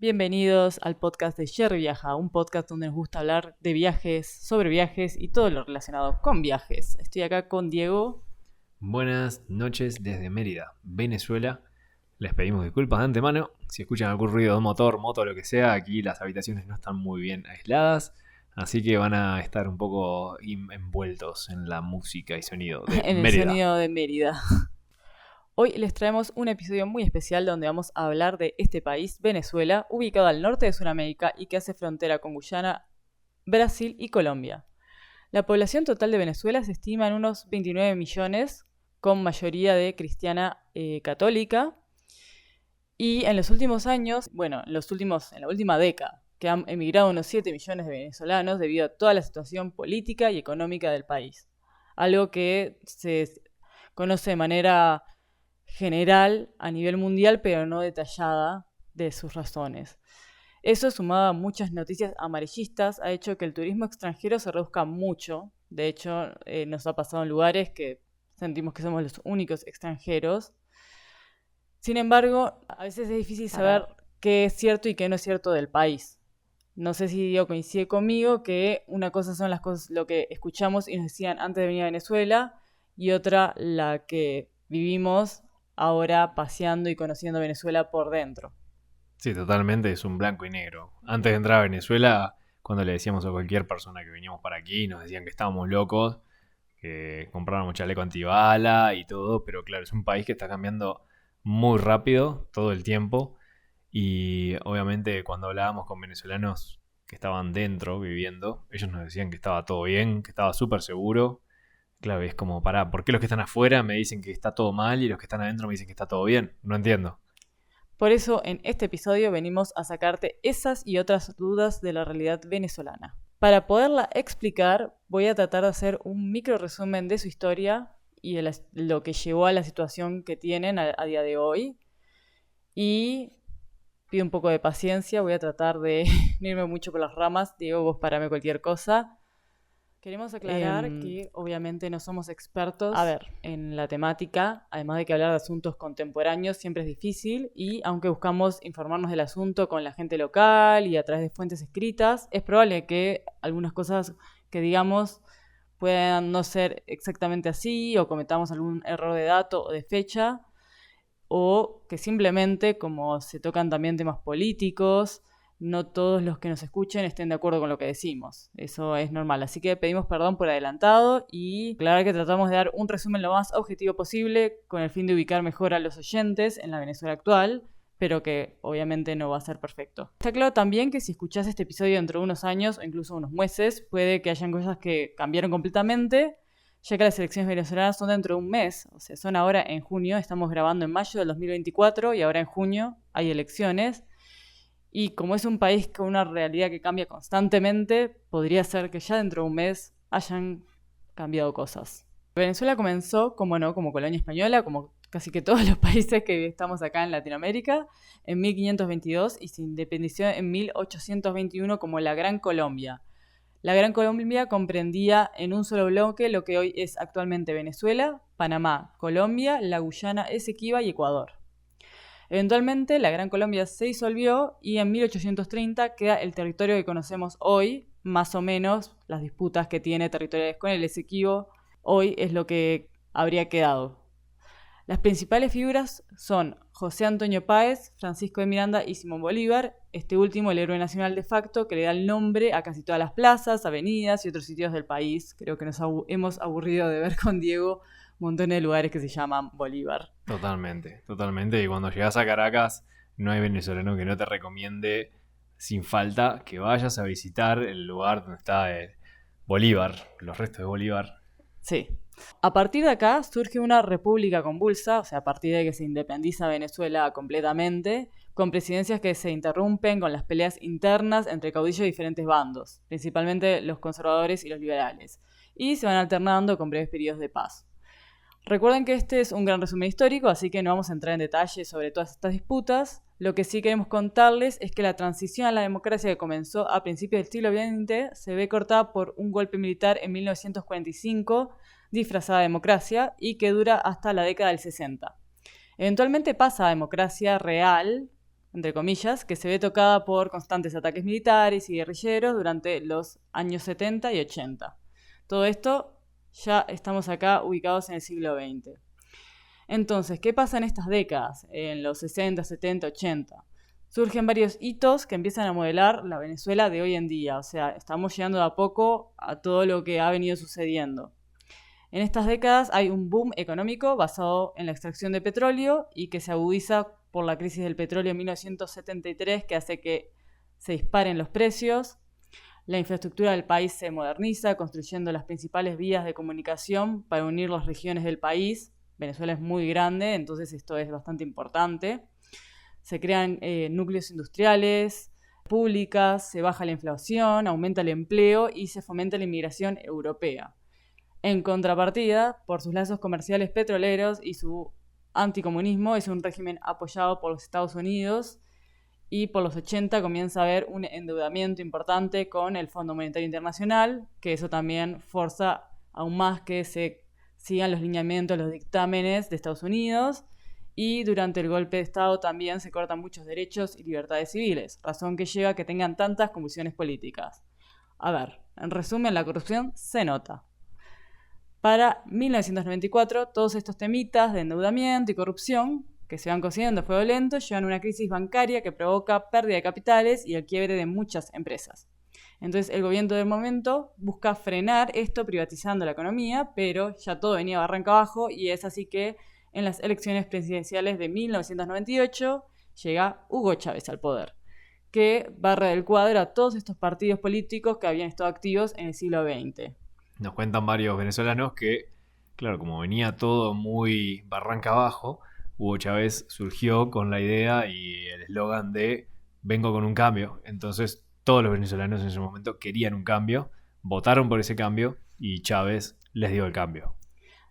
Bienvenidos al podcast de Jerry Viaja, un podcast donde nos gusta hablar de viajes, sobre viajes y todo lo relacionado con viajes. Estoy acá con Diego. Buenas noches desde Mérida, Venezuela. Les pedimos disculpas de antemano. Si escuchan algún ruido de motor, moto o lo que sea, aquí las habitaciones no están muy bien aisladas. Así que van a estar un poco envueltos en la música y sonido de En el Mérida. sonido de Mérida. Hoy les traemos un episodio muy especial donde vamos a hablar de este país, Venezuela, ubicado al norte de Sudamérica y que hace frontera con Guyana, Brasil y Colombia. La población total de Venezuela se estima en unos 29 millones, con mayoría de cristiana católica. Y en los últimos años, en la última década, que han emigrado unos 7 millones de venezolanos debido a toda la situación política y económica del país. Algo que se conoce de manera general a nivel mundial, pero no detallada de sus razones. Eso, sumado a muchas noticias amarillistas, ha hecho que el turismo extranjero se reduzca mucho. De hecho, nos ha pasado en lugares que sentimos que somos los únicos extranjeros. Sin embargo, a veces es difícil saber qué es cierto y qué no es cierto del país. No sé si Diego coincide conmigo que una cosa son las cosas, lo que escuchamos y nos decían antes de venir a Venezuela, y otra la que vivimos ahora paseando y conociendo Venezuela por dentro. Sí, totalmente, es un blanco y negro. Antes de entrar a Venezuela, cuando le decíamos a cualquier persona que veníamos para aquí, nos decían que estábamos locos, que compráramos chaleco antibala y todo, pero claro, es un país que está cambiando muy rápido todo el tiempo. Y obviamente cuando hablábamos con venezolanos que estaban dentro viviendo, ellos nos decían que estaba todo bien, que estaba súper seguro. Claro, es como, pará, ¿por qué los que están afuera me dicen que está todo mal y los que están adentro me dicen que está todo bien? No entiendo. Por eso en este episodio venimos a sacarte esas y otras dudas de la realidad venezolana. Para poderla explicar, voy a tratar de hacer un micro resumen de su historia y de lo que llevó a la situación que tienen a día de hoy. Y pido un poco de paciencia, voy a tratar de no irme mucho por las ramas. Diego, vos parame cualquier cosa. Queremos aclarar que obviamente no somos expertos en la temática, además de que hablar de asuntos contemporáneos siempre es difícil, y aunque buscamos informarnos del asunto con la gente local y a través de fuentes escritas, es probable que algunas cosas que digamos puedan no ser exactamente así, o cometamos algún error de dato o de fecha, o que simplemente, como se tocan también temas políticos, no todos los que nos escuchen estén de acuerdo con lo que decimos. Eso es normal. Así que pedimos perdón por adelantado y claro que tratamos de dar un resumen lo más objetivo posible con el fin de ubicar mejor a los oyentes en la Venezuela actual, pero que obviamente no va a ser perfecto. Está claro también que si escuchás este episodio dentro de unos años o incluso unos meses, puede que hayan cosas que cambiaron completamente, ya que las elecciones venezolanas son dentro de un mes, o sea, son ahora en junio, estamos grabando en mayo del 2024 y ahora en junio hay elecciones. Y como es un país con una realidad que cambia constantemente, podría ser que ya dentro de un mes hayan cambiado cosas. Venezuela comenzó, como colonia española, como casi que todos los países que estamos acá en Latinoamérica, en 1522 y se independizó en 1821 como la Gran Colombia. La Gran Colombia comprendía en un solo bloque lo que hoy es actualmente Venezuela, Panamá, Colombia, la Guyana Esequiba y Ecuador. Eventualmente, la Gran Colombia se disolvió y en 1830 queda el territorio que conocemos hoy, más o menos las disputas que tiene territoriales con el Esequibo, hoy es lo que habría quedado. Las principales figuras son José Antonio Páez, Francisco de Miranda y Simón Bolívar, este último el héroe nacional de facto que le da el nombre a casi todas las plazas, avenidas y otros sitios del país. Creo que nos hemos aburrido de ver con Diego montones de lugares que se llaman Bolívar. Totalmente. Y cuando llegas a Caracas, no hay venezolano que no te recomiende sin falta que vayas a visitar el lugar donde está Bolívar, los restos de Bolívar. Sí. A partir de acá surge una república convulsa, o sea, a partir de que se independiza Venezuela completamente, con presidencias que se interrumpen con las peleas internas entre caudillos de diferentes bandos, principalmente los conservadores y los liberales, y se van alternando con breves periodos de paz. Recuerden que este es un gran resumen histórico, así que no vamos a entrar en detalle sobre todas estas disputas. Lo que sí queremos contarles es que la transición a la democracia que comenzó a principios del siglo XX se ve cortada por un golpe militar en 1945, disfrazada de democracia, y que dura hasta la década del 60. Eventualmente pasa a democracia real, entre comillas, que se ve tocada por constantes ataques militares y guerrilleros durante los años 70 y 80. Todo esto ya estamos acá ubicados en el siglo XX. Entonces, ¿qué pasa en estas décadas? En los 60, 70, 80. Surgen varios hitos que empiezan a modelar la Venezuela de hoy en día. O sea, estamos llegando de a poco a todo lo que ha venido sucediendo. En estas décadas hay un boom económico basado en la extracción de petróleo y que se agudiza por la crisis del petróleo en 1973, que hace que se disparen los precios. La infraestructura del país se moderniza, construyendo las principales vías de comunicación para unir las regiones del país. Venezuela es muy grande, entonces esto es bastante importante. Se crean núcleos industriales, públicas, se baja la inflación, aumenta el empleo y se fomenta la inmigración europea. En contrapartida, por sus lazos comerciales petroleros y su anticomunismo, es un régimen apoyado por los Estados Unidos, y por los 80 comienza a haber un endeudamiento importante con el Fondo Monetario Internacional, que eso también forza aún más que se sigan los lineamientos, los dictámenes de Estados Unidos, y durante el golpe de Estado también se cortan muchos derechos y libertades civiles, razón que lleva a que tengan tantas convulsiones políticas. A ver, en resumen, la corrupción se nota. Para 1994, todos estos temitas de endeudamiento y corrupción que se van cociendo a fuego lento llevan a una crisis bancaria que provoca pérdida de capitales y el quiebre de muchas empresas. Entonces el gobierno del momento busca frenar esto privatizando la economía, pero ya todo venía barranca abajo y es así que en las elecciones presidenciales de 1998 llega Hugo Chávez al poder, que barra del cuadro a todos estos partidos políticos que habían estado activos en el siglo XX. Nos cuentan varios venezolanos que, claro, como venía todo muy barranca abajo, Hugo Chávez surgió con la idea y el eslogan de vengo con un cambio. Entonces todos los venezolanos en ese momento querían un cambio, votaron por ese cambio y Chávez les dio el cambio.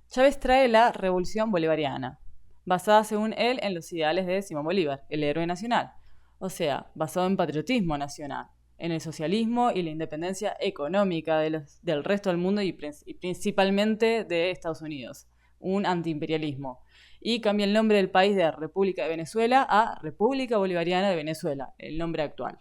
Chávez trae la revolución bolivariana, basada según él en los ideales de Simón Bolívar, el héroe nacional. O sea, basado en patriotismo nacional, en el socialismo y la independencia económica del resto del mundo y principalmente de Estados Unidos, un antiimperialismo. Y cambia el nombre del país de República de Venezuela a República Bolivariana de Venezuela, el nombre actual.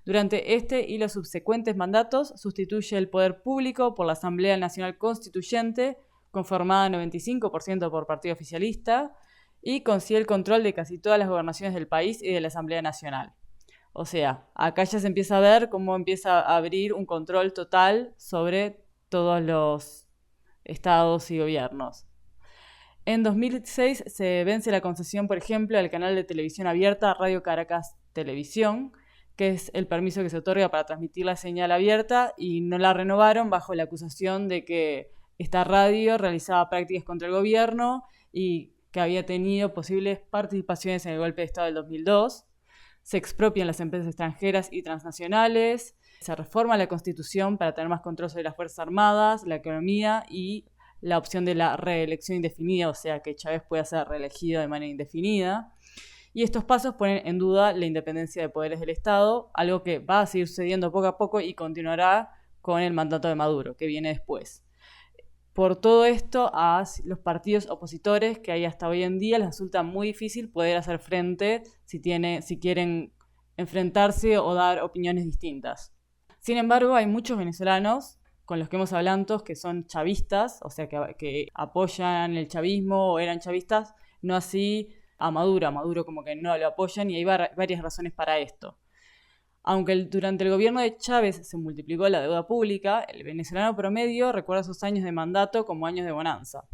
Durante este y los subsecuentes mandatos sustituye el poder público por la Asamblea Nacional Constituyente, conformada 95% por partido oficialista, y consigue el control de casi todas las gobernaciones del país y de la Asamblea Nacional. O sea, acá ya se empieza a ver cómo empieza a abrir un control total sobre todos los estados y gobiernos. En 2006 se vence la concesión, por ejemplo, al canal de televisión abierta Radio Caracas Televisión, que es el permiso que se otorga para transmitir la señal abierta, y no la renovaron bajo la acusación de que esta radio realizaba prácticas contra el gobierno y que había tenido posibles participaciones en el golpe de Estado del 2002. Se expropian las empresas extranjeras y transnacionales, se reforma la Constitución para tener más control sobre las Fuerzas Armadas, la economía y la opción de la reelección indefinida, o sea que Chávez pueda ser reelegido de manera indefinida. Y estos pasos ponen en duda la independencia de poderes del Estado, algo que va a seguir sucediendo poco a poco y continuará con el mandato de Maduro, que viene después. Por todo esto, a los partidos opositores que hay hasta hoy en día les resulta muy difícil poder hacer frente si quieren enfrentarse o dar opiniones distintas. Sin embargo, hay muchos venezolanos con los que hemos hablado antes que son chavistas, o sea, que apoyan el chavismo o eran chavistas, no así a Maduro como que no lo apoyan, y hay varias razones para esto. Aunque durante el gobierno de Chávez se multiplicó la deuda pública, el venezolano promedio recuerda sus años de mandato como años de bonanza,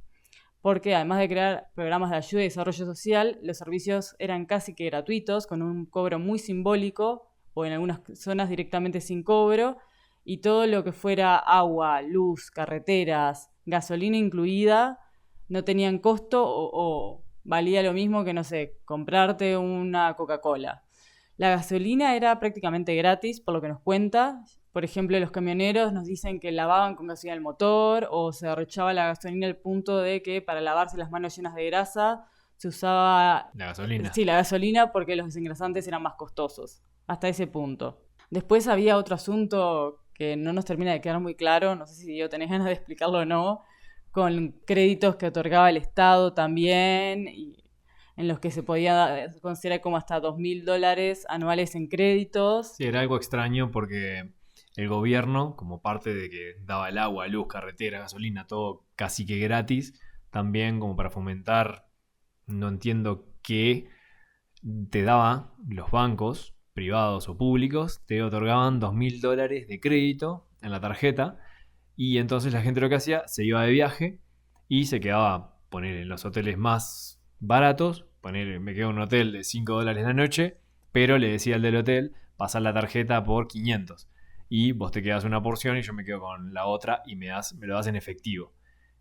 porque además de crear programas de ayuda y desarrollo social, los servicios eran casi que gratuitos, con un cobro muy simbólico, o en algunas zonas directamente sin cobro, y todo lo que fuera agua, luz, carreteras, gasolina incluida, no tenían costo o valía lo mismo que, no sé, comprarte una Coca-Cola. La gasolina era prácticamente gratis, por lo que nos cuenta. Por ejemplo, los camioneros nos dicen que lavaban con gasolina el motor o se derrochaba la gasolina al punto de que para lavarse las manos llenas de grasa se usaba La gasolina. Sí, la gasolina, porque los desengrasantes eran más costosos. Hasta ese punto. Después había otro asunto que no nos termina de quedar muy claro, no sé si yo tenés ganas de explicarlo o no, con créditos que otorgaba el Estado también. Y en los que se podía considerar como hasta $2.000 anuales en créditos. Sí, era algo extraño porque el gobierno, como parte de que daba el agua, luz, carretera, gasolina, todo casi que gratis, también como para fomentar, no entiendo qué, te daba los bancos, privados o públicos, te otorgaban $2.000 de crédito en la tarjeta y entonces la gente lo que hacía, se iba de viaje y se quedaba, poner en los hoteles más baratos, poner, me quedo en un hotel de $5 la noche, pero le decía al del hotel, pasar la tarjeta por 500 y vos te quedas una porción y yo me quedo con la otra y me lo das en efectivo.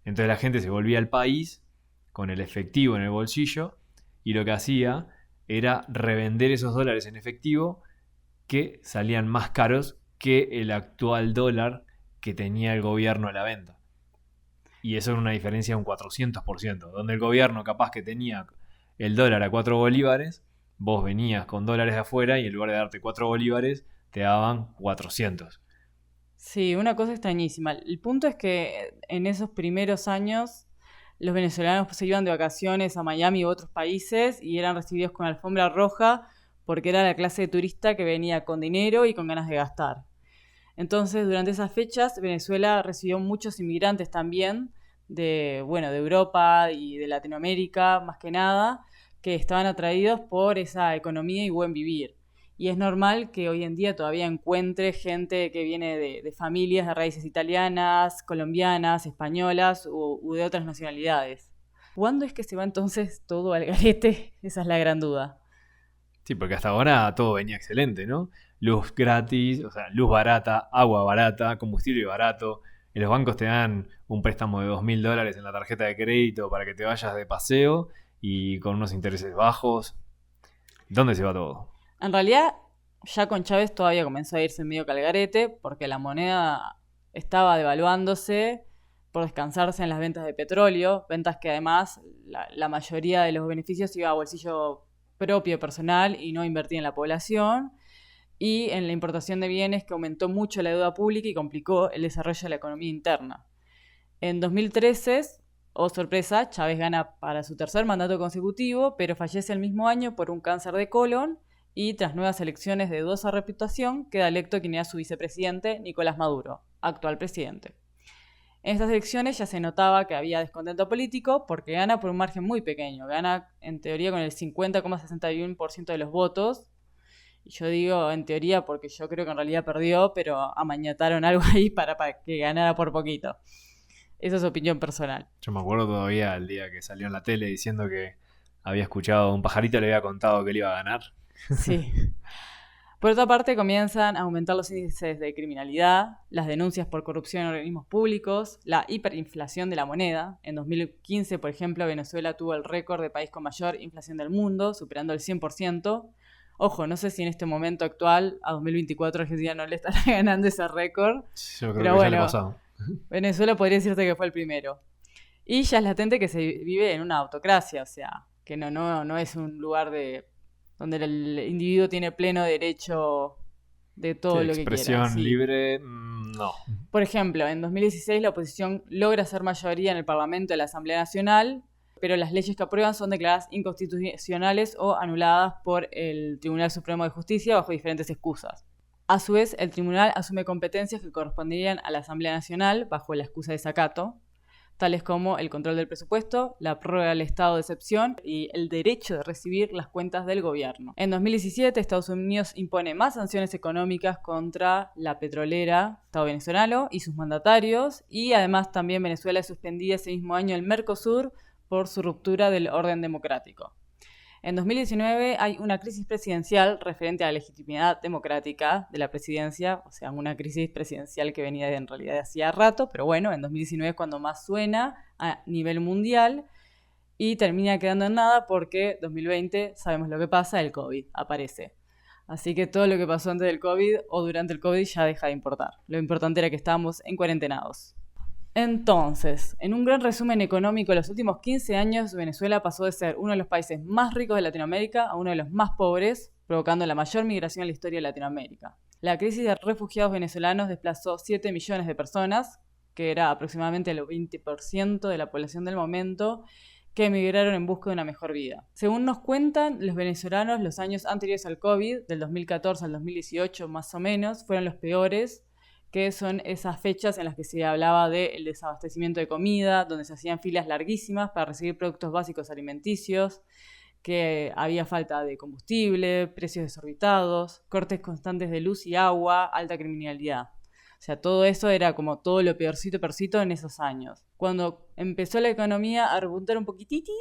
Entonces la gente se volvía al país con el efectivo en el bolsillo y lo que hacía era revender esos dólares en efectivo que salían más caros que el actual dólar que tenía el gobierno a la venta. Y eso era una diferencia de un 400%, donde el gobierno capaz que tenía el dólar a 4 bolívares, vos venías con dólares de afuera y en lugar de darte 4 bolívares, te daban 400. Sí, una cosa extrañísima. El punto es que en esos primeros años los venezolanos se iban de vacaciones a Miami u otros países y eran recibidos con alfombra roja porque era la clase de turista que venía con dinero y con ganas de gastar. Entonces, durante esas fechas, Venezuela recibió muchos inmigrantes también de Europa y de Latinoamérica, más que nada, que estaban atraídos por esa economía y buen vivir. Y es normal que hoy en día todavía encuentre gente que viene de familias de raíces italianas, colombianas, españolas u de otras nacionalidades. ¿Cuándo es que se va entonces todo al garete? Esa es la gran duda. Sí, porque hasta ahora todo venía excelente, ¿no? Luz gratis, o sea, luz barata, agua barata, combustible barato. Y los bancos te dan un préstamo de $2.000 en la tarjeta de crédito para que te vayas de paseo y con unos intereses bajos. ¿Dónde se va todo? En realidad, ya con Chávez todavía comenzó a irse medio calgarete porque la moneda estaba devaluándose por descansarse en las ventas de petróleo, ventas que además la mayoría de los beneficios iba a bolsillo propio personal y no invertía en la población, y en la importación de bienes que aumentó mucho la deuda pública y complicó el desarrollo de la economía interna. En 2013, oh sorpresa, Chávez gana para su tercer mandato consecutivo, pero fallece el mismo año por un cáncer de colon y tras nuevas elecciones de dudosa reputación queda electo quien era su vicepresidente, Nicolás Maduro, actual presidente. En estas elecciones ya se notaba que había descontento político porque gana por un margen muy pequeño, gana en teoría con el 50,61% de los votos. Y yo digo en teoría porque yo creo que en realidad perdió, pero amañataron algo ahí para que ganara por poquito. Esa es opinión personal. Yo me acuerdo todavía el día que salió en la tele diciendo que había escuchado, un pajarito le había contado que él iba a ganar. Sí. Por otra parte, comienzan a aumentar los índices de criminalidad, las denuncias por corrupción en organismos públicos, la hiperinflación de la moneda. En 2015, por ejemplo, Venezuela tuvo el récord de país con mayor inflación del mundo, superando el 100%. Ojo, no sé si en este momento actual, a 2024, Argentina no le estará ganando ese récord. Yo creo Pero que ya bueno, le pasó. Venezuela podría decirte que fue el primero. Y ya es latente que se vive en una autocracia, o sea, que no es un lugar donde el individuo tiene pleno derecho de todo Sí, lo que quiera. expresión Sí. libre, no. Por ejemplo, en 2016 la oposición logra ser mayoría en el Parlamento de la Asamblea Nacional, pero las leyes que aprueban son declaradas inconstitucionales o anuladas por el Tribunal Supremo de Justicia bajo diferentes excusas. A su vez, el tribunal asume competencias que corresponderían a la Asamblea Nacional bajo la excusa de desacato, tales como el control del presupuesto, la prórroga del estado de excepción y el derecho de recibir las cuentas del gobierno. En 2017, Estados Unidos impone más sanciones económicas contra la petrolera Estado venezolano y sus mandatarios, y además también Venezuela suspendía ese mismo año el Mercosur por su ruptura del orden democrático. En 2019 hay una crisis presidencial referente a la legitimidad democrática de la presidencia, o sea, una crisis presidencial que venía en realidad de hacía rato, pero bueno, en 2019 es cuando más suena a nivel mundial y termina quedando en nada porque 2020 sabemos lo que pasa, el COVID aparece. Así que todo lo que pasó antes del COVID o durante el COVID ya deja de importar. Lo importante era que estábamos en cuarentenados. Entonces, en un gran resumen económico, en los últimos 15 años, Venezuela pasó de ser uno de los países más ricos de Latinoamérica a uno de los más pobres, provocando la mayor migración en la historia de Latinoamérica. La crisis de refugiados venezolanos desplazó 7 millones de personas, que era aproximadamente el 20% de la población del momento, que emigraron en busca de una mejor vida. Según nos cuentan, los venezolanos los años anteriores al COVID, del 2014 al 2018 más o menos, fueron los peores, que son esas fechas en las que se hablaba del desabastecimiento de comida, donde se hacían filas larguísimas para recibir productos básicos alimenticios, que había falta de combustible, precios desorbitados, cortes constantes de luz y agua, alta criminalidad. O sea, todo eso era como todo lo peorcito en esos años. Cuando empezó la economía a repuntar un poquitito,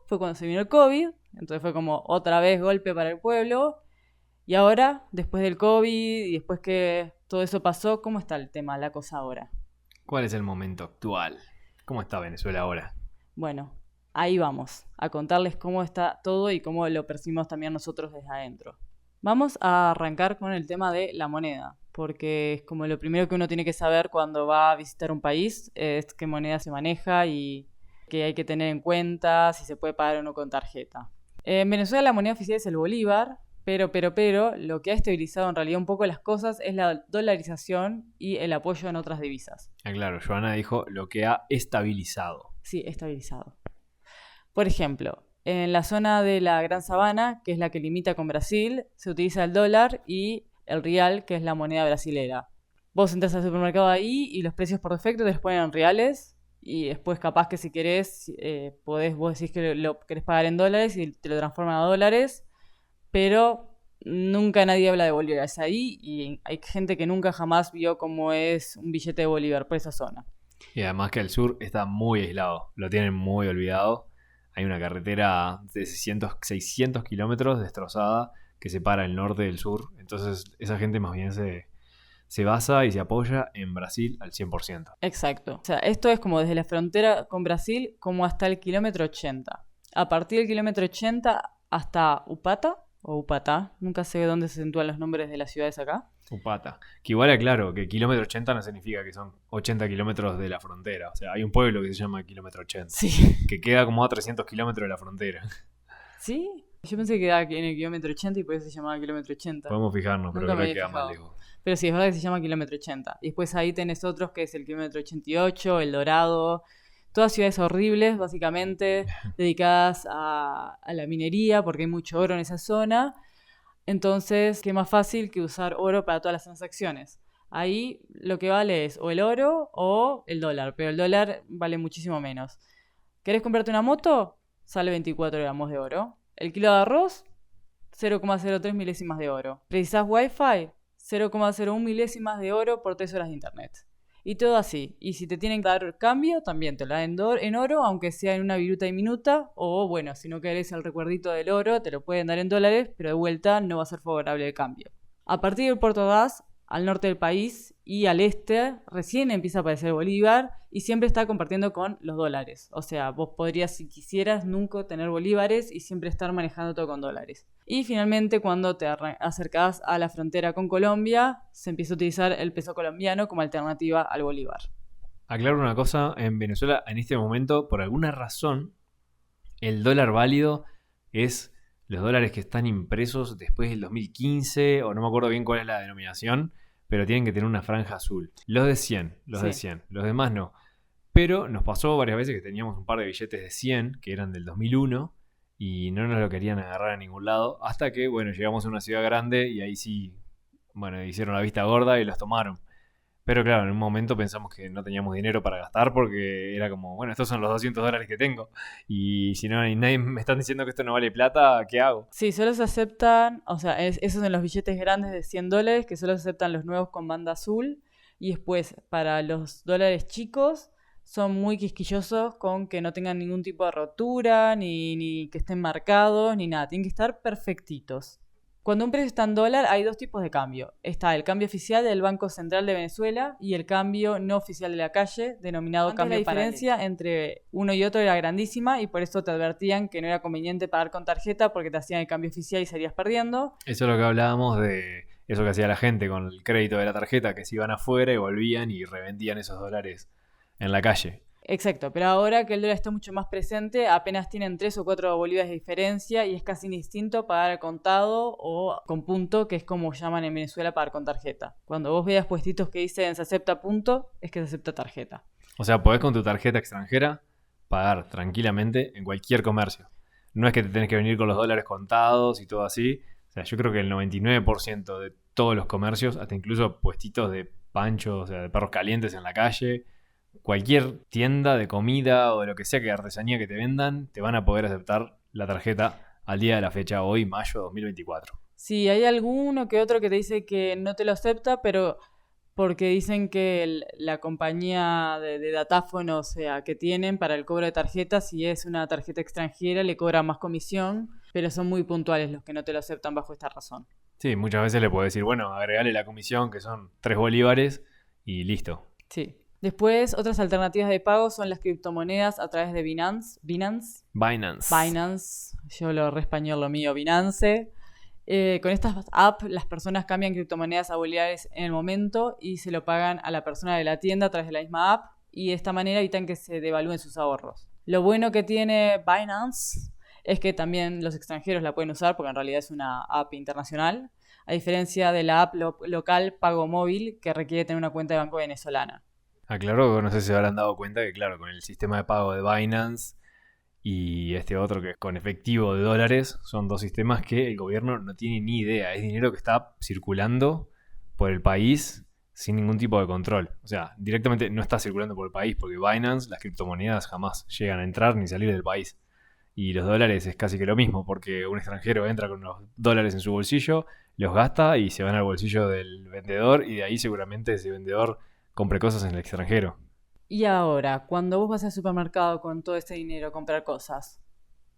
fue cuando se vino el COVID, entonces fue como otra vez golpe para el pueblo. Y ahora, después del COVID y después que todo eso pasó, ¿cómo está el tema, la cosa ahora? ¿Cuál es el momento actual? ¿Cómo está Venezuela ahora? Bueno, ahí vamos, a contarles cómo está todo y cómo lo percibimos también nosotros desde adentro. Vamos a arrancar con el tema de la moneda, porque es como lo primero que uno tiene que saber cuando va a visitar un país, es qué moneda se maneja y qué hay que tener en cuenta, si se puede pagar o no con tarjeta. En Venezuela la moneda oficial es el bolívar, pero, lo que ha estabilizado en realidad un poco las cosas es la dolarización y el apoyo en otras divisas. Claro, Joana dijo lo que ha estabilizado. Sí, estabilizado. Por ejemplo, en la zona de la Gran Sabana, que es la que limita con Brasil, se utiliza el dólar y el real, que es la moneda brasilera. Vos entras al supermercado ahí y los precios por defecto te los ponen en reales y después capaz que si querés, vos decís que lo querés pagar en dólares y te lo transforman a dólares, pero nunca nadie habla de bolívares ahí y hay gente que nunca jamás vio cómo es un billete de bolívar por esa zona. Y además que el sur está muy aislado, lo tienen muy olvidado. Hay una carretera de 600 kilómetros destrozada que separa el norte del sur. Entonces esa gente más bien se basa y se apoya en Brasil al 100%. Exacto. O sea, esto es como desde la frontera con Brasil como hasta el kilómetro 80. A partir del kilómetro 80 hasta Upata o Upatá, nunca sé dónde se acentúan los nombres de las ciudades acá. Upata. Que igual aclaro que kilómetro 80 no significa que son 80 kilómetros de la frontera. O sea, hay un pueblo que se llama kilómetro 80. Sí. Que queda como a 300 kilómetros de la frontera. ¿Sí? Yo pensé que quedaba en el kilómetro 80 y por eso se llamaba kilómetro 80. Podemos fijarnos, pero Nunca creo me que queda había más fijado. lejos. Pero sí, es verdad que se llama kilómetro 80. Y después ahí tenés otros que es el kilómetro 88, El Dorado. Todas ciudades horribles, básicamente, dedicadas a la minería, porque hay mucho oro en esa zona. Entonces, qué más fácil que usar oro para todas las transacciones. Ahí lo que vale es o el oro o el dólar, pero el dólar vale muchísimo menos. ¿Querés comprarte una moto? Sale 24 gramos de oro. El kilo de arroz, 0,03 milésimas de oro. ¿Precisás Wi-Fi? 0,01 milésimas de oro por 3 horas de internet. Y todo así. Y si te tienen que dar cambio, también te lo dan en oro, aunque sea en una viruta diminuta. O bueno, si no querés el recuerdito del oro, te lo pueden dar en dólares, pero de vuelta no va a ser favorable el cambio. A partir del Puerto Ordaz, al norte del país y al este, recién empieza a aparecer el bolívar y siempre está compartiendo con los dólares. O sea, vos podrías, si quisieras, nunca tener bolívares y siempre estar manejando todo con dólares. Y finalmente, cuando te acercás a la frontera con Colombia, se empieza a utilizar el peso colombiano como alternativa al bolívar. Aclaro una cosa, en Venezuela en este momento, por alguna razón, el dólar válido es los dólares que están impresos después del 2015, o no me acuerdo bien cuál es la denominación, pero tienen que tener una franja azul. Los de 100, de 100, los demás no. Pero nos pasó varias veces que teníamos un par de billetes de 100 que eran del 2001 y no nos lo querían agarrar a ningún lado, hasta que, bueno, llegamos a una ciudad grande y ahí sí, bueno, hicieron la vista gorda y los tomaron. Pero claro, en un momento pensamos que no teníamos dinero para gastar porque era como, bueno, estos son los $200 que tengo. Y si no, nadie me están diciendo que esto no vale plata, ¿qué hago? Sí, solo se aceptan, o sea, esos son los billetes grandes de $100 que solo se aceptan los nuevos con banda azul. Y después, para los dólares chicos, son muy quisquillosos con que no tengan ningún tipo de rotura, ni que estén marcados, ni nada. Tienen que estar perfectitos. Cuando un precio está en dólar, hay dos tipos de cambio. Está el cambio oficial del Banco Central de Venezuela y el cambio no oficial de la calle, denominado cambio paralelo. La diferencia entre uno y otro era grandísima y por eso te advertían que no era conveniente pagar con tarjeta porque te hacían el cambio oficial y salías perdiendo. Eso es lo que hablábamos de eso que hacía la gente con el crédito de la tarjeta, que se iban afuera y volvían y revendían esos dólares en la calle. Exacto, pero ahora que el dólar está mucho más presente, apenas tienen 3 o 4 bolívares de diferencia y es casi indistinto pagar al contado o con punto, que es como llaman en Venezuela pagar con tarjeta. Cuando vos veas puestitos que dicen se acepta punto, es que se acepta tarjeta. O sea, podés con tu tarjeta extranjera pagar tranquilamente en cualquier comercio. No es que te tenés que venir con los dólares contados y todo así. O sea, yo creo que el 99% de todos los comercios, hasta incluso puestitos de panchos, o sea, de perros calientes en la calle, cualquier tienda de comida o de lo que sea que artesanía que te vendan, te van a poder aceptar la tarjeta al día de la fecha, hoy, mayo de 2024. Sí, hay alguno que otro que te dice que no te lo acepta, pero porque dicen que la compañía de datáfono, o sea, que tienen para el cobro de tarjetas, si es una tarjeta extranjera, le cobra más comisión, pero son muy puntuales los que no te lo aceptan bajo esta razón. Sí, muchas veces le puedo decir, bueno, agregale la comisión que son 3 bolívares y listo. Sí. Después, otras alternativas de pago son las criptomonedas a través de Binance. Binance. Binance. Binance. Yo lo re español lo mío, Binance. Con estas apps, las personas cambian criptomonedas a bolívares en el momento y se lo pagan a la persona de la tienda a través de la misma app y de esta manera evitan que se devalúen sus ahorros. Lo bueno que tiene Binance es que también los extranjeros la pueden usar porque en realidad es una app internacional, a diferencia de la app local Pago Móvil que requiere tener una cuenta de banco venezolana. Aclaro que no sé si se habrán dado cuenta que, claro, con el sistema de pago de Binance y este otro que es con efectivo de dólares, son dos sistemas que el gobierno no tiene ni idea. Es dinero que está circulando por el país sin ningún tipo de control. O sea, directamente no está circulando por el país porque Binance, las criptomonedas jamás llegan a entrar ni salir del país. Y los dólares es casi que lo mismo, porque un extranjero entra con los dólares en su bolsillo, los gasta y se van al bolsillo del vendedor y de ahí seguramente ese vendedor compre cosas en el extranjero. Y ahora, cuando vos vas al supermercado con todo ese dinero a comprar cosas,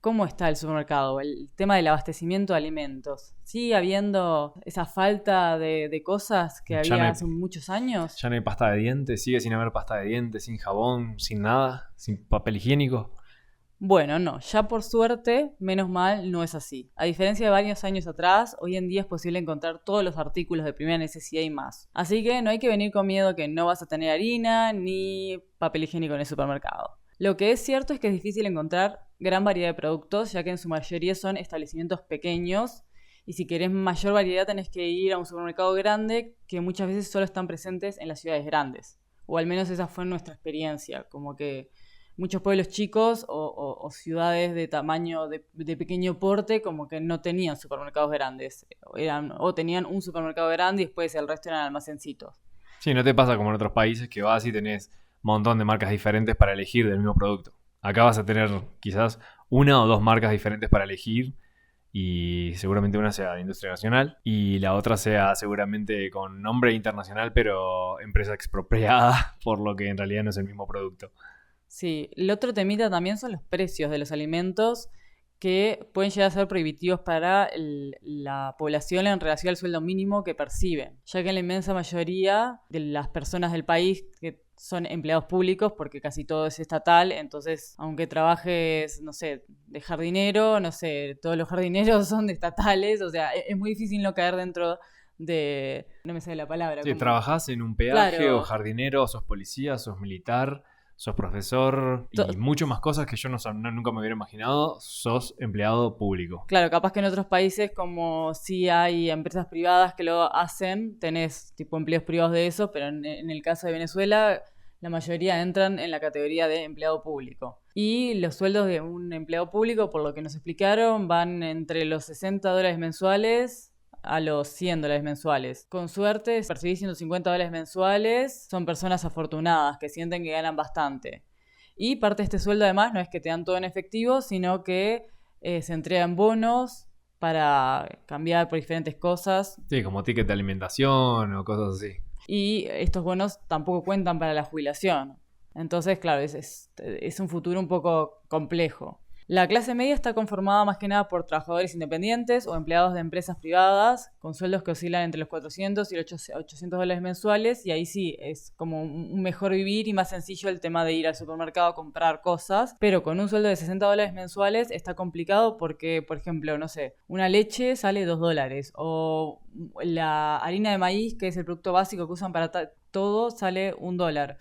¿cómo está el supermercado? El tema del abastecimiento de alimentos. ¿Sigue habiendo esa falta de cosas que Ya no había hay, hace muchos años? ya no hay pasta de dientes, sigue sin haber pasta de dientes, sin jabón, sin nada, sin papel higiénico. Bueno, no, ya por suerte, menos mal, no es así. A diferencia de varios años atrás, hoy en día es posible encontrar todos los artículos de primera necesidad y más. Así que no hay que venir con miedo que no vas a tener harina ni papel higiénico en el supermercado. Lo que es cierto es que es difícil encontrar gran variedad de productos, ya que en su mayoría son establecimientos pequeños y si querés mayor variedad tenés que ir a un supermercado grande que muchas veces solo están presentes en las ciudades grandes. O al menos esa fue nuestra experiencia, como que muchos pueblos chicos o ciudades de tamaño de pequeño porte como que no tenían supermercados grandes. O tenían un supermercado grande y después el resto eran almacencitos. Sí, no te pasa como en otros países que vas y tenés un montón de marcas diferentes para elegir del mismo producto. Acá vas a tener quizás una o dos marcas diferentes para elegir y seguramente una sea de industria nacional y la otra sea seguramente con nombre internacional pero empresa expropiada por lo que en realidad no es el mismo producto. Sí, el otro temita también son los precios de los alimentos que pueden llegar a ser prohibitivos para la población en relación al sueldo mínimo que perciben, ya que la inmensa mayoría de las personas del país que son empleados públicos, porque casi todo es estatal, entonces aunque trabajes, no sé, de jardinero, no sé, todos los jardineros son de estatales, o sea, es muy difícil no caer dentro de, no me sale la palabra. Sí, Como, trabajás en un peaje claro, o jardinero, sos policía, sos militar, sos profesor y mucho más cosas que yo nunca me hubiera imaginado, sos empleado público. claro, capaz que en otros países como sí hay empresas privadas que lo hacen, tenés tipo empleos privados de eso, pero en el caso de Venezuela la mayoría entran en la categoría de empleado público. Y los sueldos de un empleado público, por lo que nos explicaron, van entre los $60 mensuales a los $100 mensuales. Con suerte, si percibís $150 mensuales, son personas afortunadas que sienten que ganan bastante. Y parte de este sueldo además no es que te dan todo en efectivo, sino que se entregan bonos para cambiar por diferentes cosas. Sí, como ticket de alimentación o cosas así. Y estos bonos tampoco cuentan para la jubilación. Entonces, claro, es un futuro un poco complejo. La clase media está conformada más que nada por trabajadores independientes o empleados de empresas privadas con sueldos que oscilan entre los 400 y los $800 mensuales y ahí sí es como un mejor vivir y más sencillo el tema de ir al supermercado a comprar cosas, pero con un sueldo de $60 mensuales está complicado porque, por ejemplo, no sé, una leche sale $2 o la harina de maíz, que es el producto básico que usan para todo, sale $1.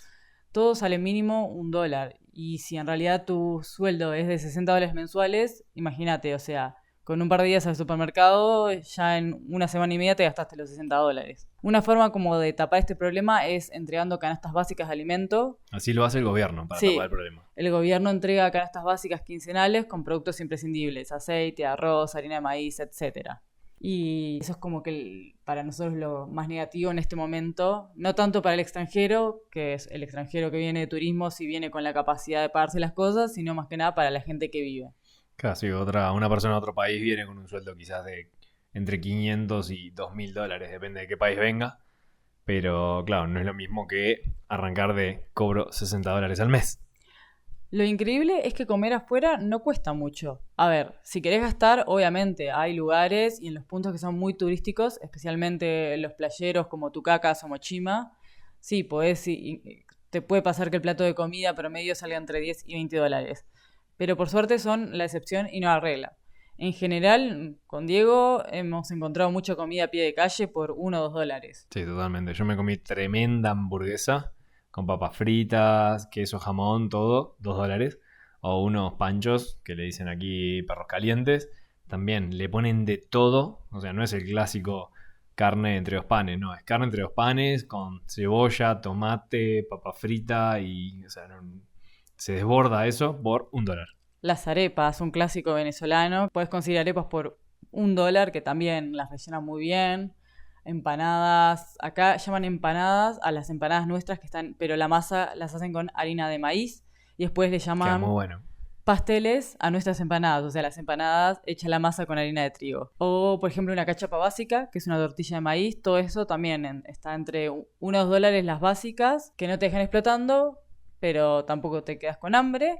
Todo sale mínimo $1. Y si en realidad tu sueldo es de $60 mensuales, imagínate, o sea, Con un par de días al supermercado, ya en una semana y media te gastaste los $60. Una forma como de tapar este problema es entregando canastas básicas de alimento. Así lo hace el gobierno para tapar el Sí, problema. el gobierno entrega canastas básicas quincenales con productos imprescindibles, aceite, arroz, harina de maíz, etcétera. Y eso es como que para nosotros lo más negativo en este momento, no tanto para el extranjero, que es el extranjero que viene de turismo, si viene con la capacidad de pagarse las cosas, sino más que nada para la gente que vive. Casi una persona de otro país viene con un sueldo quizás de entre 500 y $2.000, depende de qué país venga. Pero claro, no es lo mismo que arrancar de cobro $60 al mes. Lo increíble es que comer afuera no cuesta mucho. A ver, si querés gastar, obviamente hay lugares y en los puntos que son muy turísticos, especialmente los playeros como Tucacas o Mochima, sí, te puede pasar que el plato de comida promedio salga entre 10 y $20. Pero por suerte son la excepción y no la regla. En general, con Diego hemos encontrado mucha comida a pie de calle por $1 o $2. Sí, totalmente. Yo me comí tremenda hamburguesa con papas fritas, queso, jamón, todo, $2. O unos panchos, que le dicen aquí perros calientes. También le ponen de todo. O sea, no es el clásico carne entre dos panes, no. Es carne entre dos panes con cebolla, tomate, papa frita y... O sea, se desborda eso por $1. Las arepas, un clásico venezolano. Puedes conseguir arepas por $1, que también las rellenan muy bien. Empanadas, acá llaman empanadas a las empanadas nuestras que están, pero la masa las hacen con harina de maíz y después le Queda muy llaman bueno. pasteles a nuestras empanadas, o sea, las empanadas hecha la masa con harina de trigo. O, por ejemplo, una cachapa básica, que es una tortilla de maíz, todo eso también está entre unos dólares las básicas, que no te dejan explotando, pero tampoco te quedas con hambre.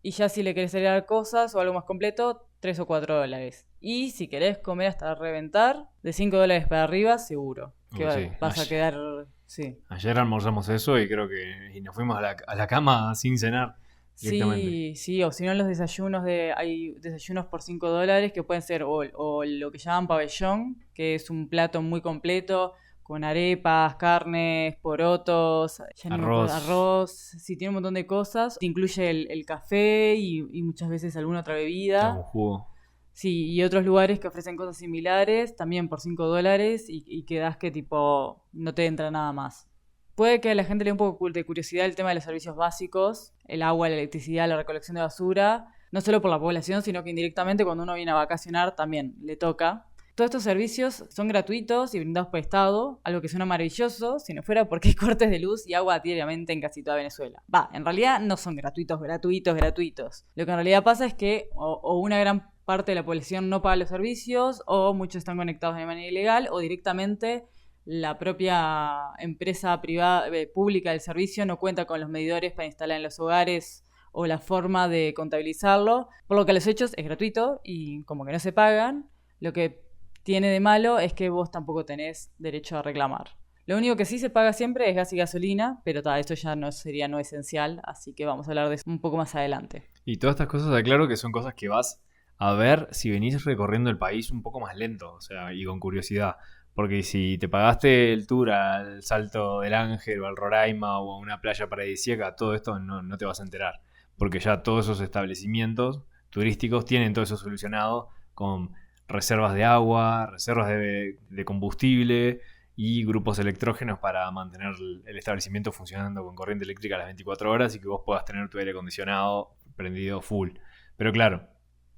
Y ya si le querés agregar cosas o algo más completo, $3 o $4. Y si querés comer hasta reventar, de $5 para arriba, seguro. Que Sí. vas a quedar... Sí. Ayer almorzamos eso y creo que y nos fuimos a la cama sin cenar directamente. Sí, sí, o si no los desayunos hay desayunos por $5 que pueden ser o lo que llaman pabellón, que es un plato muy completo con arepas, carnes, porotos, ya no me acuerdo, Arroz. arroz, sí, tiene un montón de cosas. Te incluye el café y muchas veces alguna otra bebida. Un jugo. Sí, y otros lugares que ofrecen cosas similares, también por $5, y quedás que tipo no te entra nada más. Puede que a la gente le dé un poco de curiosidad el tema de los servicios básicos, el agua, la electricidad, la recolección de basura, no solo por la población, sino que indirectamente cuando uno viene a vacacionar también le toca. Todos estos servicios son gratuitos y brindados por el Estado, algo que suena maravilloso, si no fuera porque hay cortes de luz y agua diariamente en casi toda Venezuela. En realidad no son gratuitos. Lo que en realidad pasa es que o una gran parte de la población no paga los servicios, o muchos están conectados de manera ilegal, o directamente la propia empresa privada, pública del servicio no cuenta con los medidores para instalar en los hogares o la forma de contabilizarlo, por lo que a los hechos es gratuito y como que no se pagan. Lo que tiene de malo es que vos tampoco tenés derecho a reclamar. Lo único que sí se paga siempre es gas y gasolina, pero esto ya no sería no esencial, así que vamos a hablar de eso un poco más adelante. Y todas estas cosas, aclaro que son cosas que vas a ver si venís recorriendo el país un poco más lento, o sea, y con curiosidad. Porque si te pagaste el tour al Salto del Ángel o al Roraima o a una playa paradisíaca, todo esto no te vas a enterar. Porque ya todos esos establecimientos turísticos tienen todo eso solucionado con reservas de agua, reservas de combustible y grupos electrógenos para mantener el establecimiento funcionando con corriente eléctrica a las 24 horas y que vos puedas tener tu aire acondicionado prendido full. Pero claro,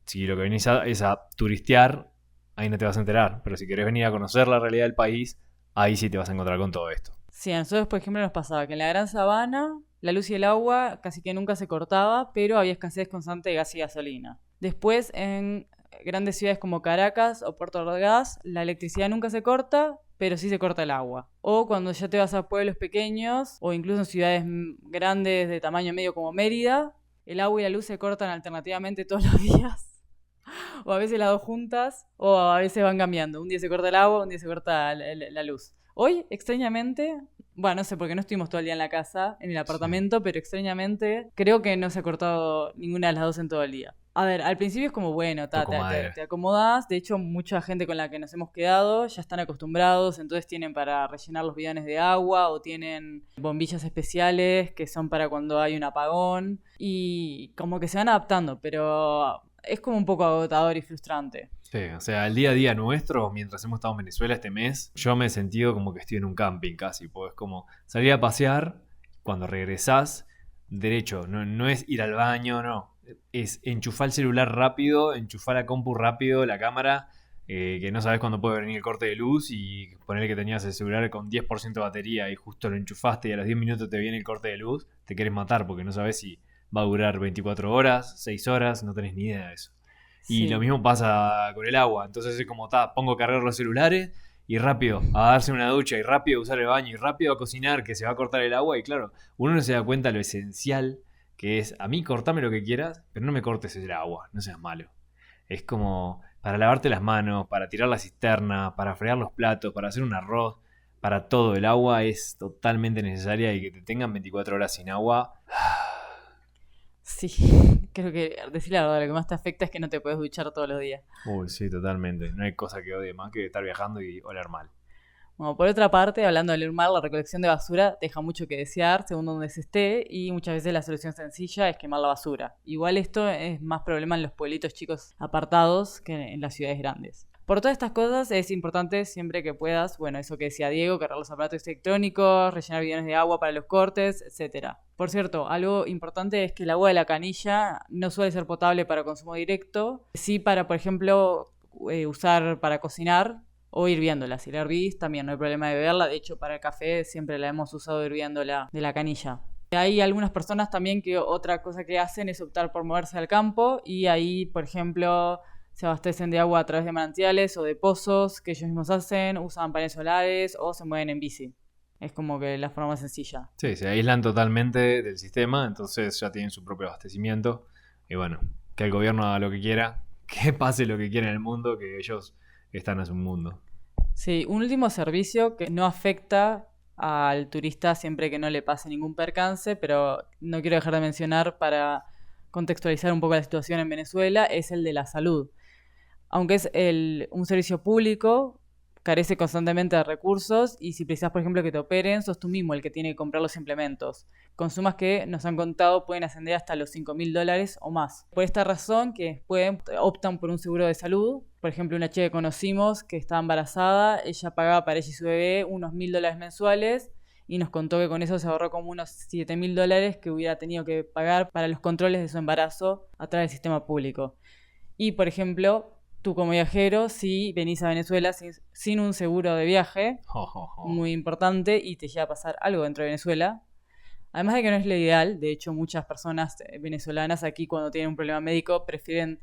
si lo que venís es a turistear, ahí no te vas a enterar. Pero si querés venir a conocer la realidad del país, ahí sí te vas a encontrar con todo esto. Sí, a nosotros, por ejemplo, nos pasaba que en la Gran Sabana la luz y el agua casi que nunca se cortaba, pero había escasez constante de gas y gasolina. Después, en grandes ciudades como Caracas o Puerto Ordaz, la electricidad nunca se corta, pero sí se corta el agua. O cuando ya te vas a pueblos pequeños, o incluso en ciudades grandes de tamaño medio como Mérida, el agua y la luz se cortan alternativamente todos los días. O a veces las dos juntas, o a veces van cambiando. Un día se corta el agua, un día se corta la luz. Hoy, extrañamente, no sé, porque no estuvimos todo el día en la casa, en el apartamento, sí. Pero extrañamente creo que no se ha cortado ninguna de las dos en todo el día. A ver, al principio es como, bueno, te acomodás. De hecho, mucha gente con la que nos hemos quedado ya están acostumbrados, entonces tienen para rellenar los bidones de agua o tienen bombillas especiales que son para cuando hay un apagón y como que se van adaptando, pero es como un poco agotador y frustrante. Sí, o sea, el día a día nuestro, mientras hemos estado en Venezuela este mes, yo me he sentido como que estoy en un camping casi, pues como salir a pasear, cuando regresás, derecho, no es ir al baño, no, es enchufar el celular rápido, enchufar la compu rápido, la cámara, que no sabes cuándo puede venir el corte de luz y poner que tenías el celular con 10% de batería y justo lo enchufaste y a los 10 minutos te viene el corte de luz, te quieres matar porque no sabes si va a durar 24 horas, 6 horas, no tenés ni idea de eso. Y lo Sí. mismo pasa con el agua. Entonces es como, pongo a cargar los celulares y rápido a darse una ducha y rápido a usar el baño y rápido a cocinar que se va a cortar el agua. Y claro, uno no se da cuenta lo esencial que es, a mí cortame lo que quieras, pero no me cortes el agua, no seas malo. Es como para lavarte las manos, para tirar la cisterna, para fregar los platos, para hacer un arroz, para todo. El agua es totalmente necesaria y que te tengan 24 horas sin agua. Sí, creo que decir la verdad, lo que más te afecta es que no te puedes duchar todos los días. Uy, sí, totalmente. No hay cosa que odie más que estar viajando y oler mal. Bueno, por otra parte, hablando del mar, la recolección de basura deja mucho que desear según donde se esté y muchas veces la solución sencilla es quemar la basura. Igual esto es más problema en los pueblitos chicos apartados que en las ciudades grandes. Por todas estas cosas es importante siempre que puedas, bueno, eso que decía Diego, cargar los aparatos electrónicos, rellenar bidones de agua para los cortes, etcétera. Por cierto, algo importante es que el agua de la canilla no suele ser potable para consumo directo, sí para, por ejemplo, usar para cocinar o hirviéndola. Si la hervís, también no hay problema de beberla. De hecho, para el café siempre la hemos usado hirviéndola de la canilla. Hay algunas personas también que otra cosa que hacen es optar por moverse al campo y ahí, por ejemplo, se abastecen de agua a través de manantiales o de pozos que ellos mismos hacen, usan paneles solares o se mueven en bici. Es como que la forma más sencilla. Sí, se aíslan totalmente del sistema, entonces ya tienen su propio abastecimiento. Y bueno, que el gobierno haga lo que quiera, que pase lo que quiera en el mundo, que ellos están a su mundo. Sí, un último servicio que no afecta al turista siempre que no le pase ningún percance, pero no quiero dejar de mencionar para contextualizar un poco la situación en Venezuela, es el de la salud. Aunque es un servicio público, carece constantemente de recursos y si precisas, por ejemplo, que te operen, sos tú mismo el que tiene que comprar los implementos. Con sumas que nos han contado pueden ascender hasta los $5.000 o más. Por esta razón, que optan por un seguro de salud. Por ejemplo, una chica que conocimos que estaba embarazada, ella pagaba para ella y su bebé unos $1.000 mensuales y nos contó que con eso se ahorró como unos $7.000 que hubiera tenido que pagar para los controles de su embarazo a través del sistema público. Y, por ejemplo, tú como viajero, si venís a Venezuela sin un seguro de viaje, Jo, jo, jo. muy importante, y te llega a pasar algo dentro de Venezuela, además de que no es lo ideal, de hecho muchas personas venezolanas aquí cuando tienen un problema médico prefieren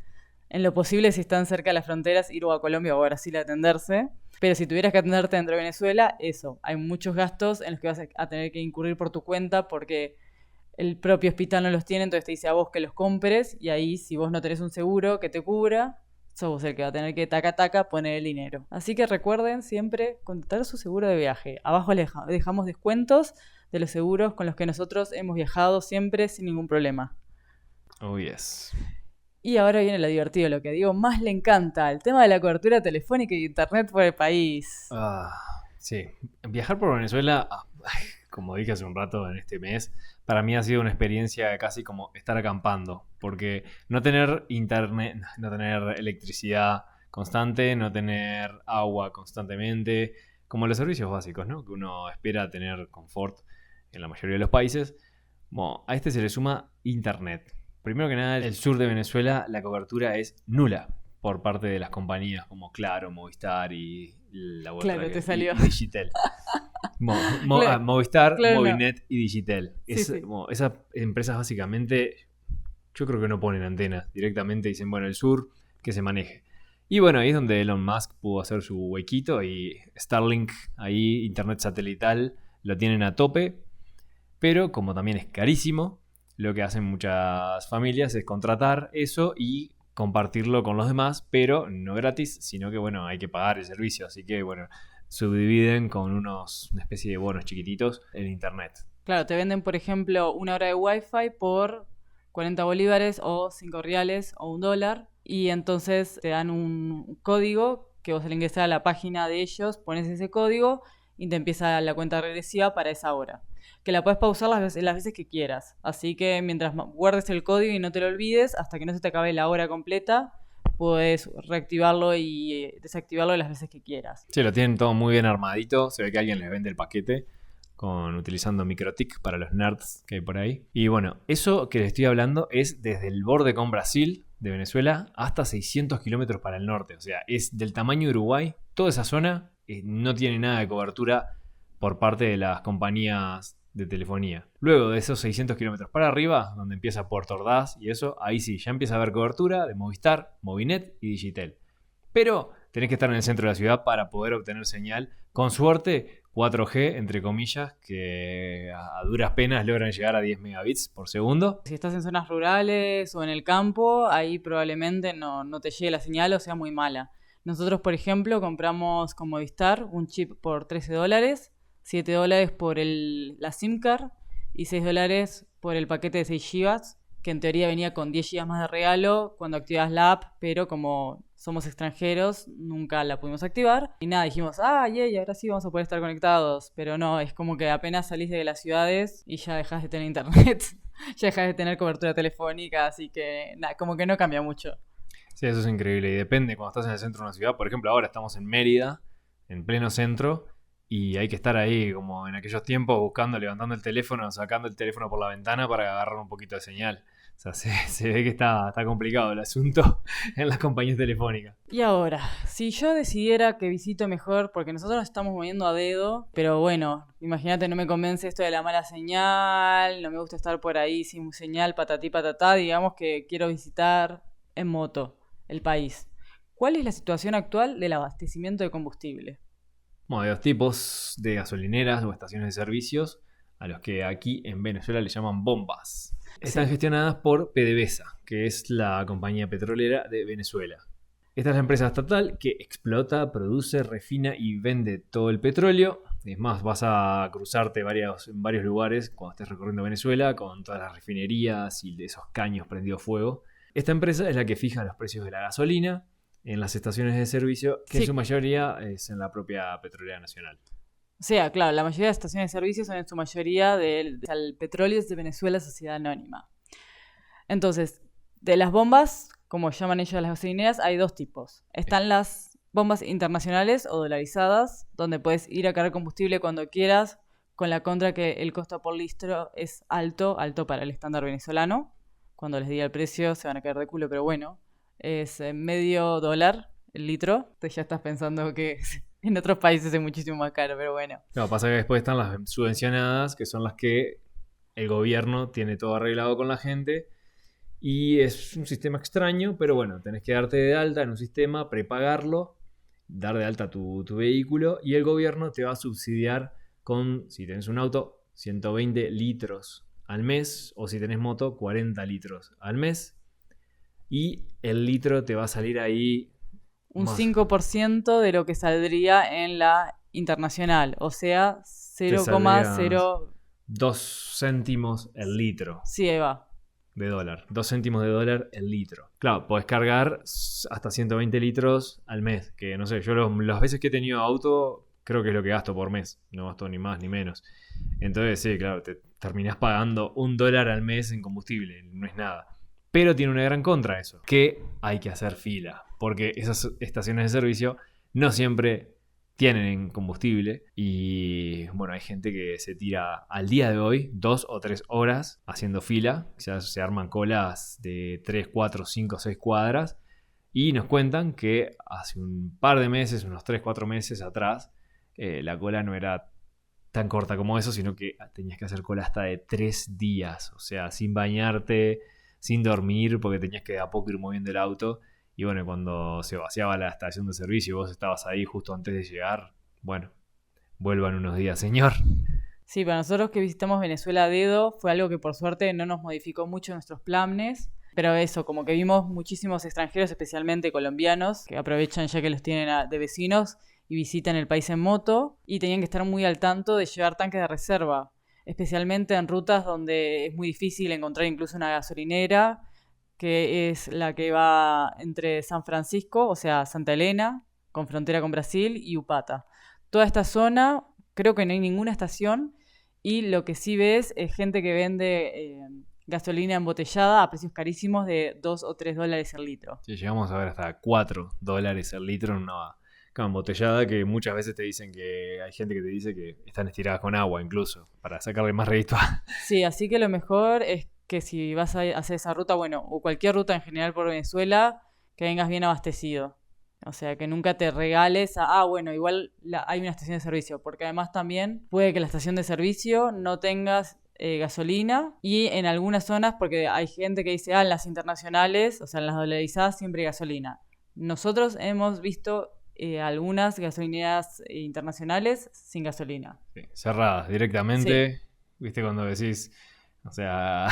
en lo posible si están cerca de las fronteras ir o a Colombia o a Brasil a atenderse, pero si tuvieras que atenderte dentro de Venezuela, eso, hay muchos gastos en los que vas a tener que incurrir por tu cuenta porque el propio hospital no los tiene, entonces te dice a vos que los compres y ahí si vos no tenés un seguro que te cubra, sos vos el que va a tener que taca poner el dinero. Así que recuerden siempre contratar su seguro de viaje. Abajo les dejamos descuentos de los seguros con los que nosotros hemos viajado siempre sin ningún problema. Oh, yes. Y ahora viene lo divertido, lo que a Diego más le encanta, el tema de la cobertura telefónica y internet por el país. Sí, viajar por Venezuela, como dije hace un rato en este mes, para mí ha sido una experiencia casi como estar acampando, porque no tener internet, no tener electricidad constante, no tener agua constantemente, como los servicios básicos, ¿no? Que uno espera tener confort en la mayoría de los países. Bueno, a este se le suma internet. Primero que nada, el sur de Venezuela la cobertura es nula por parte de las compañías como Claro, Movistar y la otra Claro, te salió. y Digitel. Claro, Movistar, claro, no. Movinet y Digitel. Sí, sí. Esas empresas básicamente, yo creo que no ponen antenas. Directamente dicen, bueno, el sur, que se maneje. Y bueno, ahí es donde Elon Musk pudo hacer su huequito y Starlink, ahí, internet satelital, lo tienen a tope. Pero como también es carísimo, lo que hacen muchas familias es contratar eso y compartirlo con los demás, pero no gratis, sino que bueno, hay que pagar el servicio. Así que bueno, subdividen con una especie de bonos chiquititos el internet. Claro, te venden, por ejemplo, una hora de Wi-Fi por 40 bolívares o 5 reales o $1. Y entonces te dan un código que vos al ingresar a la página de ellos pones ese código y te empieza la cuenta regresiva para esa hora. Que la puedes pausar las veces que quieras. Así que mientras guardes el código y no te lo olvides, hasta que no se te acabe la hora completa, puedes reactivarlo y desactivarlo las veces que quieras. Sí, lo tienen todo muy bien armadito. Se ve que alguien les vende el paquete utilizando MikroTik para los nerds que hay por ahí. Y bueno, eso que les estoy hablando es desde el borde con Brasil de Venezuela hasta 600 kilómetros para el norte. O sea, es del tamaño de Uruguay. Toda esa zona no tiene nada de cobertura por parte de las compañías de telefonía. Luego de esos 600 kilómetros para arriba, donde empieza Puerto Ordaz y eso, ahí sí, ya empieza a haber cobertura de Movistar, Movinet y Digitel. Pero tenés que estar en el centro de la ciudad para poder obtener señal. Con suerte, 4G, entre comillas, que a duras penas logran llegar a 10 megabits por segundo. Si estás en zonas rurales o en el campo, ahí probablemente no te llegue la señal o sea muy mala. Nosotros, por ejemplo, compramos con Movistar un chip por $13, $7 por la SIM card y $6 por el paquete de 6 GB, que en teoría venía con 10 GB más de regalo cuando activas la app, pero como somos extranjeros, nunca la pudimos activar. Y nada, dijimos, ahora sí vamos a poder estar conectados. Pero no, es como que apenas salís de las ciudades y ya dejás de tener internet. Ya dejás de tener cobertura telefónica, así que nada, como que no cambia mucho. Sí, eso es increíble. Y depende cuando estás en el centro de una ciudad. Por ejemplo, ahora estamos en Mérida, en pleno centro. Y hay que estar ahí, como en aquellos tiempos, buscando, levantando el teléfono, sacando el teléfono por la ventana para agarrar un poquito de señal. O sea, se ve que está complicado el asunto en las compañías telefónicas. Y ahora, si yo decidiera que visito mejor, porque nosotros nos estamos moviendo a dedo, pero bueno, imagínate, no me convence esto de la mala señal, no me gusta estar por ahí sin señal, patatí patatá, digamos que quiero visitar en moto el país. ¿Cuál es la situación actual del abastecimiento de combustible? Bueno, hay dos tipos de gasolineras o estaciones de servicios a los que aquí en Venezuela le llaman bombas. Están gestionadas por PDVSA, que es la compañía petrolera de Venezuela. Esta es la empresa estatal que explota, produce, refina y vende todo el petróleo. Es más, vas a cruzarte en varios lugares cuando estés recorriendo Venezuela con todas las refinerías y esos caños prendidos fuego. Esta empresa es la que fija los precios de la gasolina en las estaciones de servicio, que en su mayoría es en la propia Petrolera Nacional. O sea, claro, la mayoría de estaciones de servicio son en su mayoría del Petróleos de Venezuela Sociedad Anónima. Entonces, de las bombas, como llaman ellos las gasolineras, hay dos tipos. Están las bombas internacionales o dolarizadas, donde puedes ir a cargar combustible cuando quieras, con la contra que el costo por litro es alto para el estándar venezolano. Cuando les diga el precio se van a caer de culo, pero bueno, es $0.50 el litro. Entonces ya estás pensando que en otros países es muchísimo más caro, pero bueno. No, pasa que después están las subvencionadas, que son las que el gobierno tiene todo arreglado con la gente. Y es un sistema extraño, pero bueno, tenés que darte de alta en un sistema, prepagarlo, dar de alta tu vehículo y el gobierno te va a subsidiar con, si tenés un auto, 120 litros al mes o si tenés moto, 40 litros al mes. Y el litro te va a salir ahí un 5% de lo que saldría en la internacional, o sea, 0,0... 2 céntimos el litro. Sí, ahí va. De dólar. 2 céntimos de dólar el litro. Claro, podés cargar hasta 120 litros al mes. Que no sé, yo las veces que he tenido auto, creo que es lo que gasto por mes. No gasto ni más ni menos. Entonces, sí, claro, te terminás pagando $1 al mes en combustible. No es nada. Pero tiene una gran contra eso, que hay que hacer fila, porque esas estaciones de servicio no siempre tienen combustible y bueno, hay gente que se tira al día de hoy 2 o 3 horas haciendo fila, se arman colas de 3, 4, 5, 6 cuadras y nos cuentan que hace un par de meses, unos 3, 4 meses atrás, la cola no era tan corta como eso, sino que tenías que hacer cola hasta de 3 días, o sea, sin bañarte, sin dormir, porque tenías que de a poco ir moviendo el auto. Y bueno, cuando se vaciaba la estación de servicio y vos estabas ahí justo antes de llegar, bueno, vuelvan unos días, señor. Sí, para nosotros que visitamos Venezuela a dedo fue algo que por suerte no nos modificó mucho nuestros planes. Pero eso, como que vimos muchísimos extranjeros, especialmente colombianos, que aprovechan ya que los tienen de vecinos y visitan el país en moto. Y tenían que estar muy al tanto de llevar tanques de reserva, especialmente en rutas donde es muy difícil encontrar incluso una gasolinera, que es la que va entre San Francisco, o sea, Santa Elena, con frontera con Brasil, y Upata. Toda esta zona, creo que no hay ninguna estación, y lo que sí ves es gente que vende gasolina embotellada a precios carísimos de $2 o $3 el litro. Sí, llegamos a ver hasta $4 el litro en una embotellada, que muchas veces te dicen que hay gente que te dice que están estiradas con agua incluso, para sacarle más rédito. Sí, así que lo mejor es que si vas a hacer esa ruta, bueno, o cualquier ruta en general por Venezuela, que vengas bien abastecido. O sea, que nunca te regales bueno, igual hay una estación de servicio, porque además también puede que la estación de servicio no tengas gasolina, y en algunas zonas, porque hay gente que dice, en las internacionales, o sea, en las dolarizadas siempre hay gasolina. Nosotros hemos visto algunas gasolineras internacionales sin gasolina. Sí, cerradas directamente, Sí. viste cuando decís, o sea,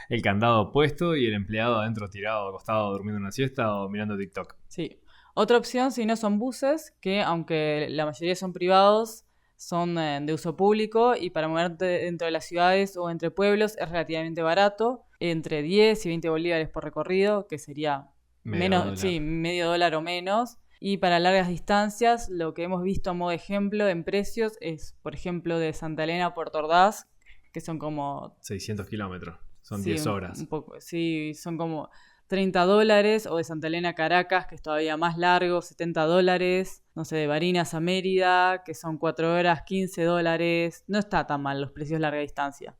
el candado puesto y el empleado adentro tirado, acostado, durmiendo una siesta o mirando TikTok. Sí. Otra opción, si no, son buses, que aunque la mayoría son privados, son de uso público, y para moverte dentro de las ciudades o entre pueblos es relativamente barato, entre 10 y 20 bolívares por recorrido, que sería $0.50. sí, $0.50 o menos. Y para largas distancias, lo que hemos visto a modo de ejemplo en precios es, por ejemplo, de Santa Elena a Puerto Ordaz, que son como 600 kilómetros, son sí, 10 horas. un poco, sí, son como $30, o de Santa Elena a Caracas, que es todavía más largo, $70. No sé, de Barinas a Mérida, que son 4 horas, $15. No está tan mal los precios de larga distancia.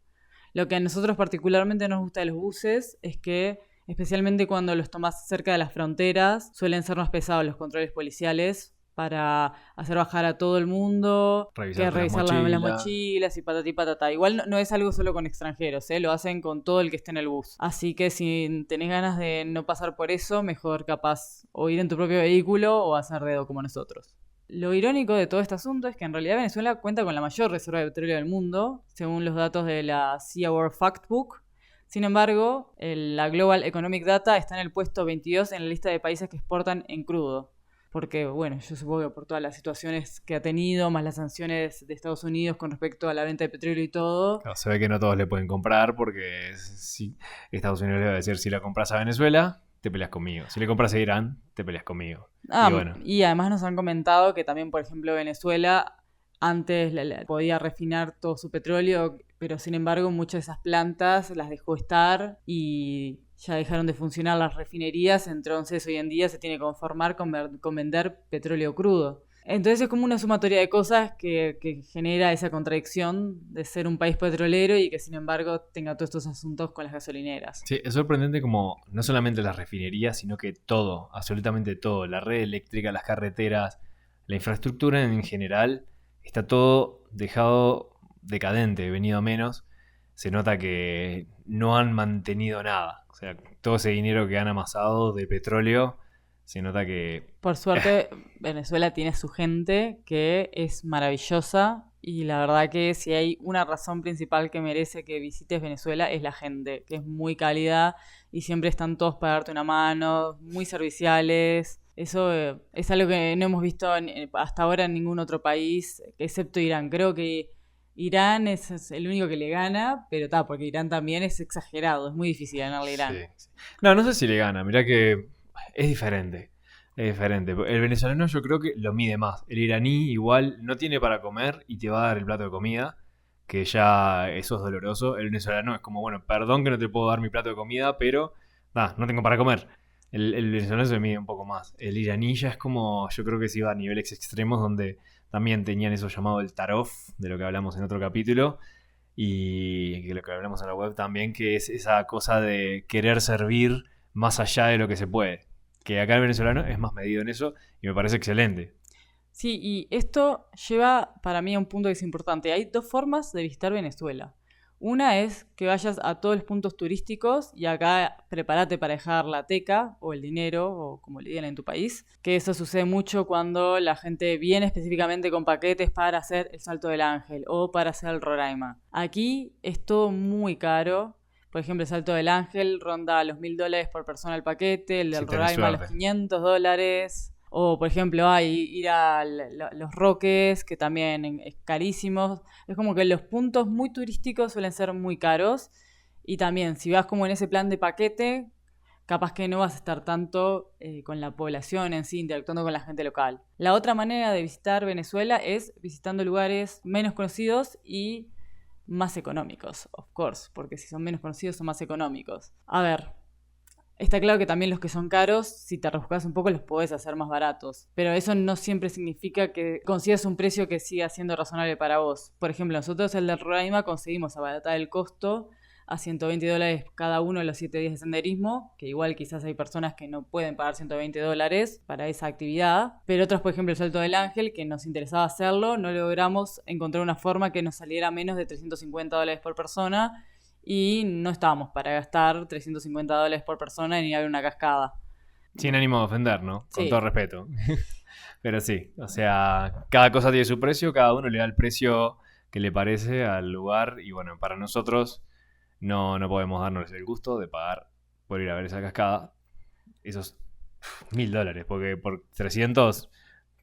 Lo que a nosotros particularmente nos gusta de los buses es que, especialmente cuando los tomás cerca de las fronteras, suelen ser más pesados los controles policiales para hacer bajar a todo el mundo, Revisar las mochilas y patatí patatá. Igual no es algo solo con extranjeros, lo hacen con todo el que esté en el bus. Así que si tenés ganas de no pasar por eso, mejor capaz o ir en tu propio vehículo o hacer dedo como nosotros. Lo irónico de todo este asunto es que en realidad Venezuela cuenta con la mayor reserva de petróleo del mundo, según los datos de la Sea World Factbook. Sin embargo, la Global Economic Data está en el puesto 22 en la lista de países que exportan en crudo. Porque, bueno, yo supongo que por todas las situaciones que ha tenido, más las sanciones de Estados Unidos con respecto a la venta de petróleo y todo. Claro, se ve que no todos le pueden comprar, porque si Estados Unidos le va a decir, si la compras a Venezuela, te peleas conmigo. Si le compras a Irán, te peleas conmigo. Y bueno, Y además nos han comentado que también, por ejemplo, Venezuela antes podía refinar todo su petróleo, pero sin embargo muchas de esas plantas las dejó estar y ya dejaron de funcionar las refinerías, entonces hoy en día se tiene que conformar con vender petróleo crudo. Entonces es como una sumatoria de cosas que genera esa contradicción de ser un país petrolero y que sin embargo tenga todos estos asuntos con las gasolineras. sí, es sorprendente como no solamente las refinerías, sino que todo, absolutamente todo, la red eléctrica, las carreteras, la infraestructura en general, está todo dejado decadente, venido a menos. Se nota que no han mantenido nada. O sea, todo ese dinero que han amasado de petróleo, se nota que... Por suerte, Venezuela tiene su gente que es maravillosa, y la verdad que si hay una razón principal que merece que visites Venezuela es la gente, que es muy cálida y siempre están todos para darte una mano, muy serviciales. Eso es algo que no hemos visto hasta ahora en ningún otro país, excepto Irán. Creo que Irán es el único que le gana, pero porque Irán también es exagerado, es muy difícil ganarle a Irán. Sí, sí. No, no sé si le gana, mirá que es diferente. Es diferente. El venezolano yo creo que lo mide más. El iraní igual no tiene para comer y te va a dar el plato de comida, que ya eso es doloroso. El venezolano es como, bueno, perdón que no te puedo dar mi plato de comida, pero no tengo para comer. El venezolano se mide un poco más. El iraní ya es como, yo creo que se iba a niveles extremos donde también tenían eso llamado el tarof, de lo que hablamos en otro capítulo, y que lo que hablamos en la web también, que es esa cosa de querer servir más allá de lo que se puede. Que acá el venezolano es más medido en eso y me parece excelente. Sí, y esto lleva para mí a un punto que es importante. Hay dos formas de visitar Venezuela. Una es que vayas a todos los puntos turísticos, y acá prepárate para dejar la teca o el dinero, o como le digan en tu país, que eso sucede mucho cuando la gente viene específicamente con paquetes para hacer el Salto del Ángel o para hacer el Roraima. Aquí es todo muy caro. Por ejemplo, el Salto del Ángel ronda los $1.000 por persona el paquete, el del Si tenés Roraima los suerte. $500. O, por ejemplo, ir a los Roques, que también es carísimo. Es como que los puntos muy turísticos suelen ser muy caros. Y también, si vas como en ese plan de paquete, capaz que no vas a estar tanto con la población en sí, interactuando con la gente local. La otra manera de visitar Venezuela es visitando lugares menos conocidos y más económicos, of course, porque si son menos conocidos son más económicos. A ver, está claro que también los que son caros, si te rebuscas un poco, los podés hacer más baratos. Pero eso no siempre significa que consigas un precio que siga siendo razonable para vos. Por ejemplo, nosotros el del Roraima conseguimos abaratar el costo a $120 cada uno de los 7 días de senderismo, que igual quizás hay personas que no pueden pagar $120 para esa actividad, pero otros, por ejemplo, el Salto del Ángel, que nos interesaba hacerlo, no logramos encontrar una forma que nos saliera menos de $350 por persona, y no estábamos para gastar $350 por persona en ir a ver una cascada. Sin ánimo de ofender, ¿no? Con Sí. todo respeto. Pero sí, o sea, cada cosa tiene su precio, cada uno le da el precio que le parece al lugar. Y bueno, para nosotros no podemos darnos el gusto de pagar por ir a ver esa cascada esos $1.000, porque por 300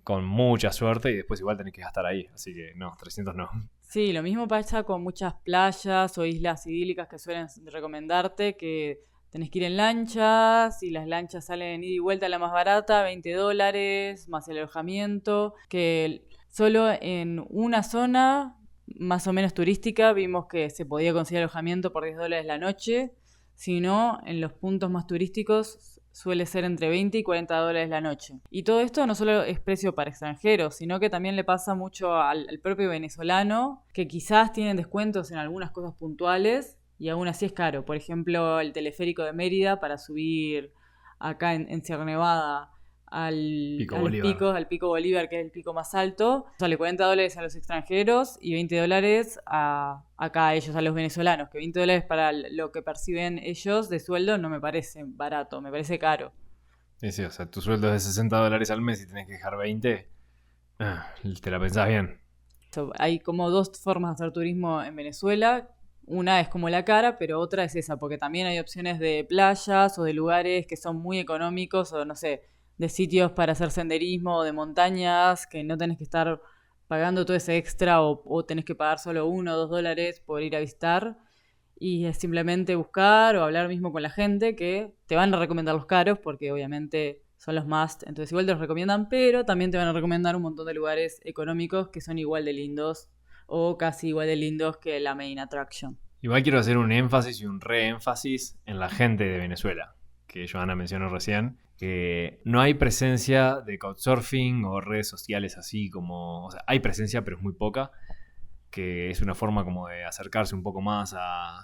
con mucha suerte y después igual tenés que gastar ahí. Así que no, 300 no. Sí, lo mismo pasa con muchas playas o islas idílicas que suelen recomendarte, que tenés que ir en lanchas y las lanchas salen ida y vuelta la más barata, $20, más el alojamiento, que solo en una zona más o menos turística vimos que se podía conseguir alojamiento por $10 la noche, si no, en los puntos más turísticos suele ser entre $20 y $40 la noche. Y todo esto no solo es precio para extranjeros, sino que también le pasa mucho al propio venezolano, que quizás tienen descuentos en algunas cosas puntuales y aún así es caro. Por ejemplo, el teleférico de Mérida para subir acá en Sierra Nevada Pico a los Bolívar. picos, al pico Bolívar, que es el pico más alto, sale $40 a los extranjeros y $20 acá a ellos, a los venezolanos, que $20 para lo que perciben ellos de sueldo no me parece barato, me parece caro. Sí, o sea, tu sueldo es de $60 al mes y tenés que dejar 20. Te la pensás bien. Hay como dos formas de hacer turismo en Venezuela. Una es como la cara, pero otra es esa, porque también hay opciones de playas o de lugares que son muy económicos o no sé, de sitios para hacer senderismo o de montañas que no tenés que estar pagando todo ese extra o tenés que pagar solo $1 o $2 por ir a visitar. Y es simplemente buscar o hablar mismo con la gente que te van a recomendar los caros porque obviamente son los must, entonces igual te los recomiendan, pero también te van a recomendar un montón de lugares económicos que son igual de lindos o casi igual de lindos que la main attraction. Igual quiero hacer un énfasis y un reénfasis en la gente de Venezuela, que Johanna mencionó recién, que no hay presencia de couchsurfing o redes sociales así como... O sea, hay presencia, pero es muy poca, que es una forma como de acercarse un poco más a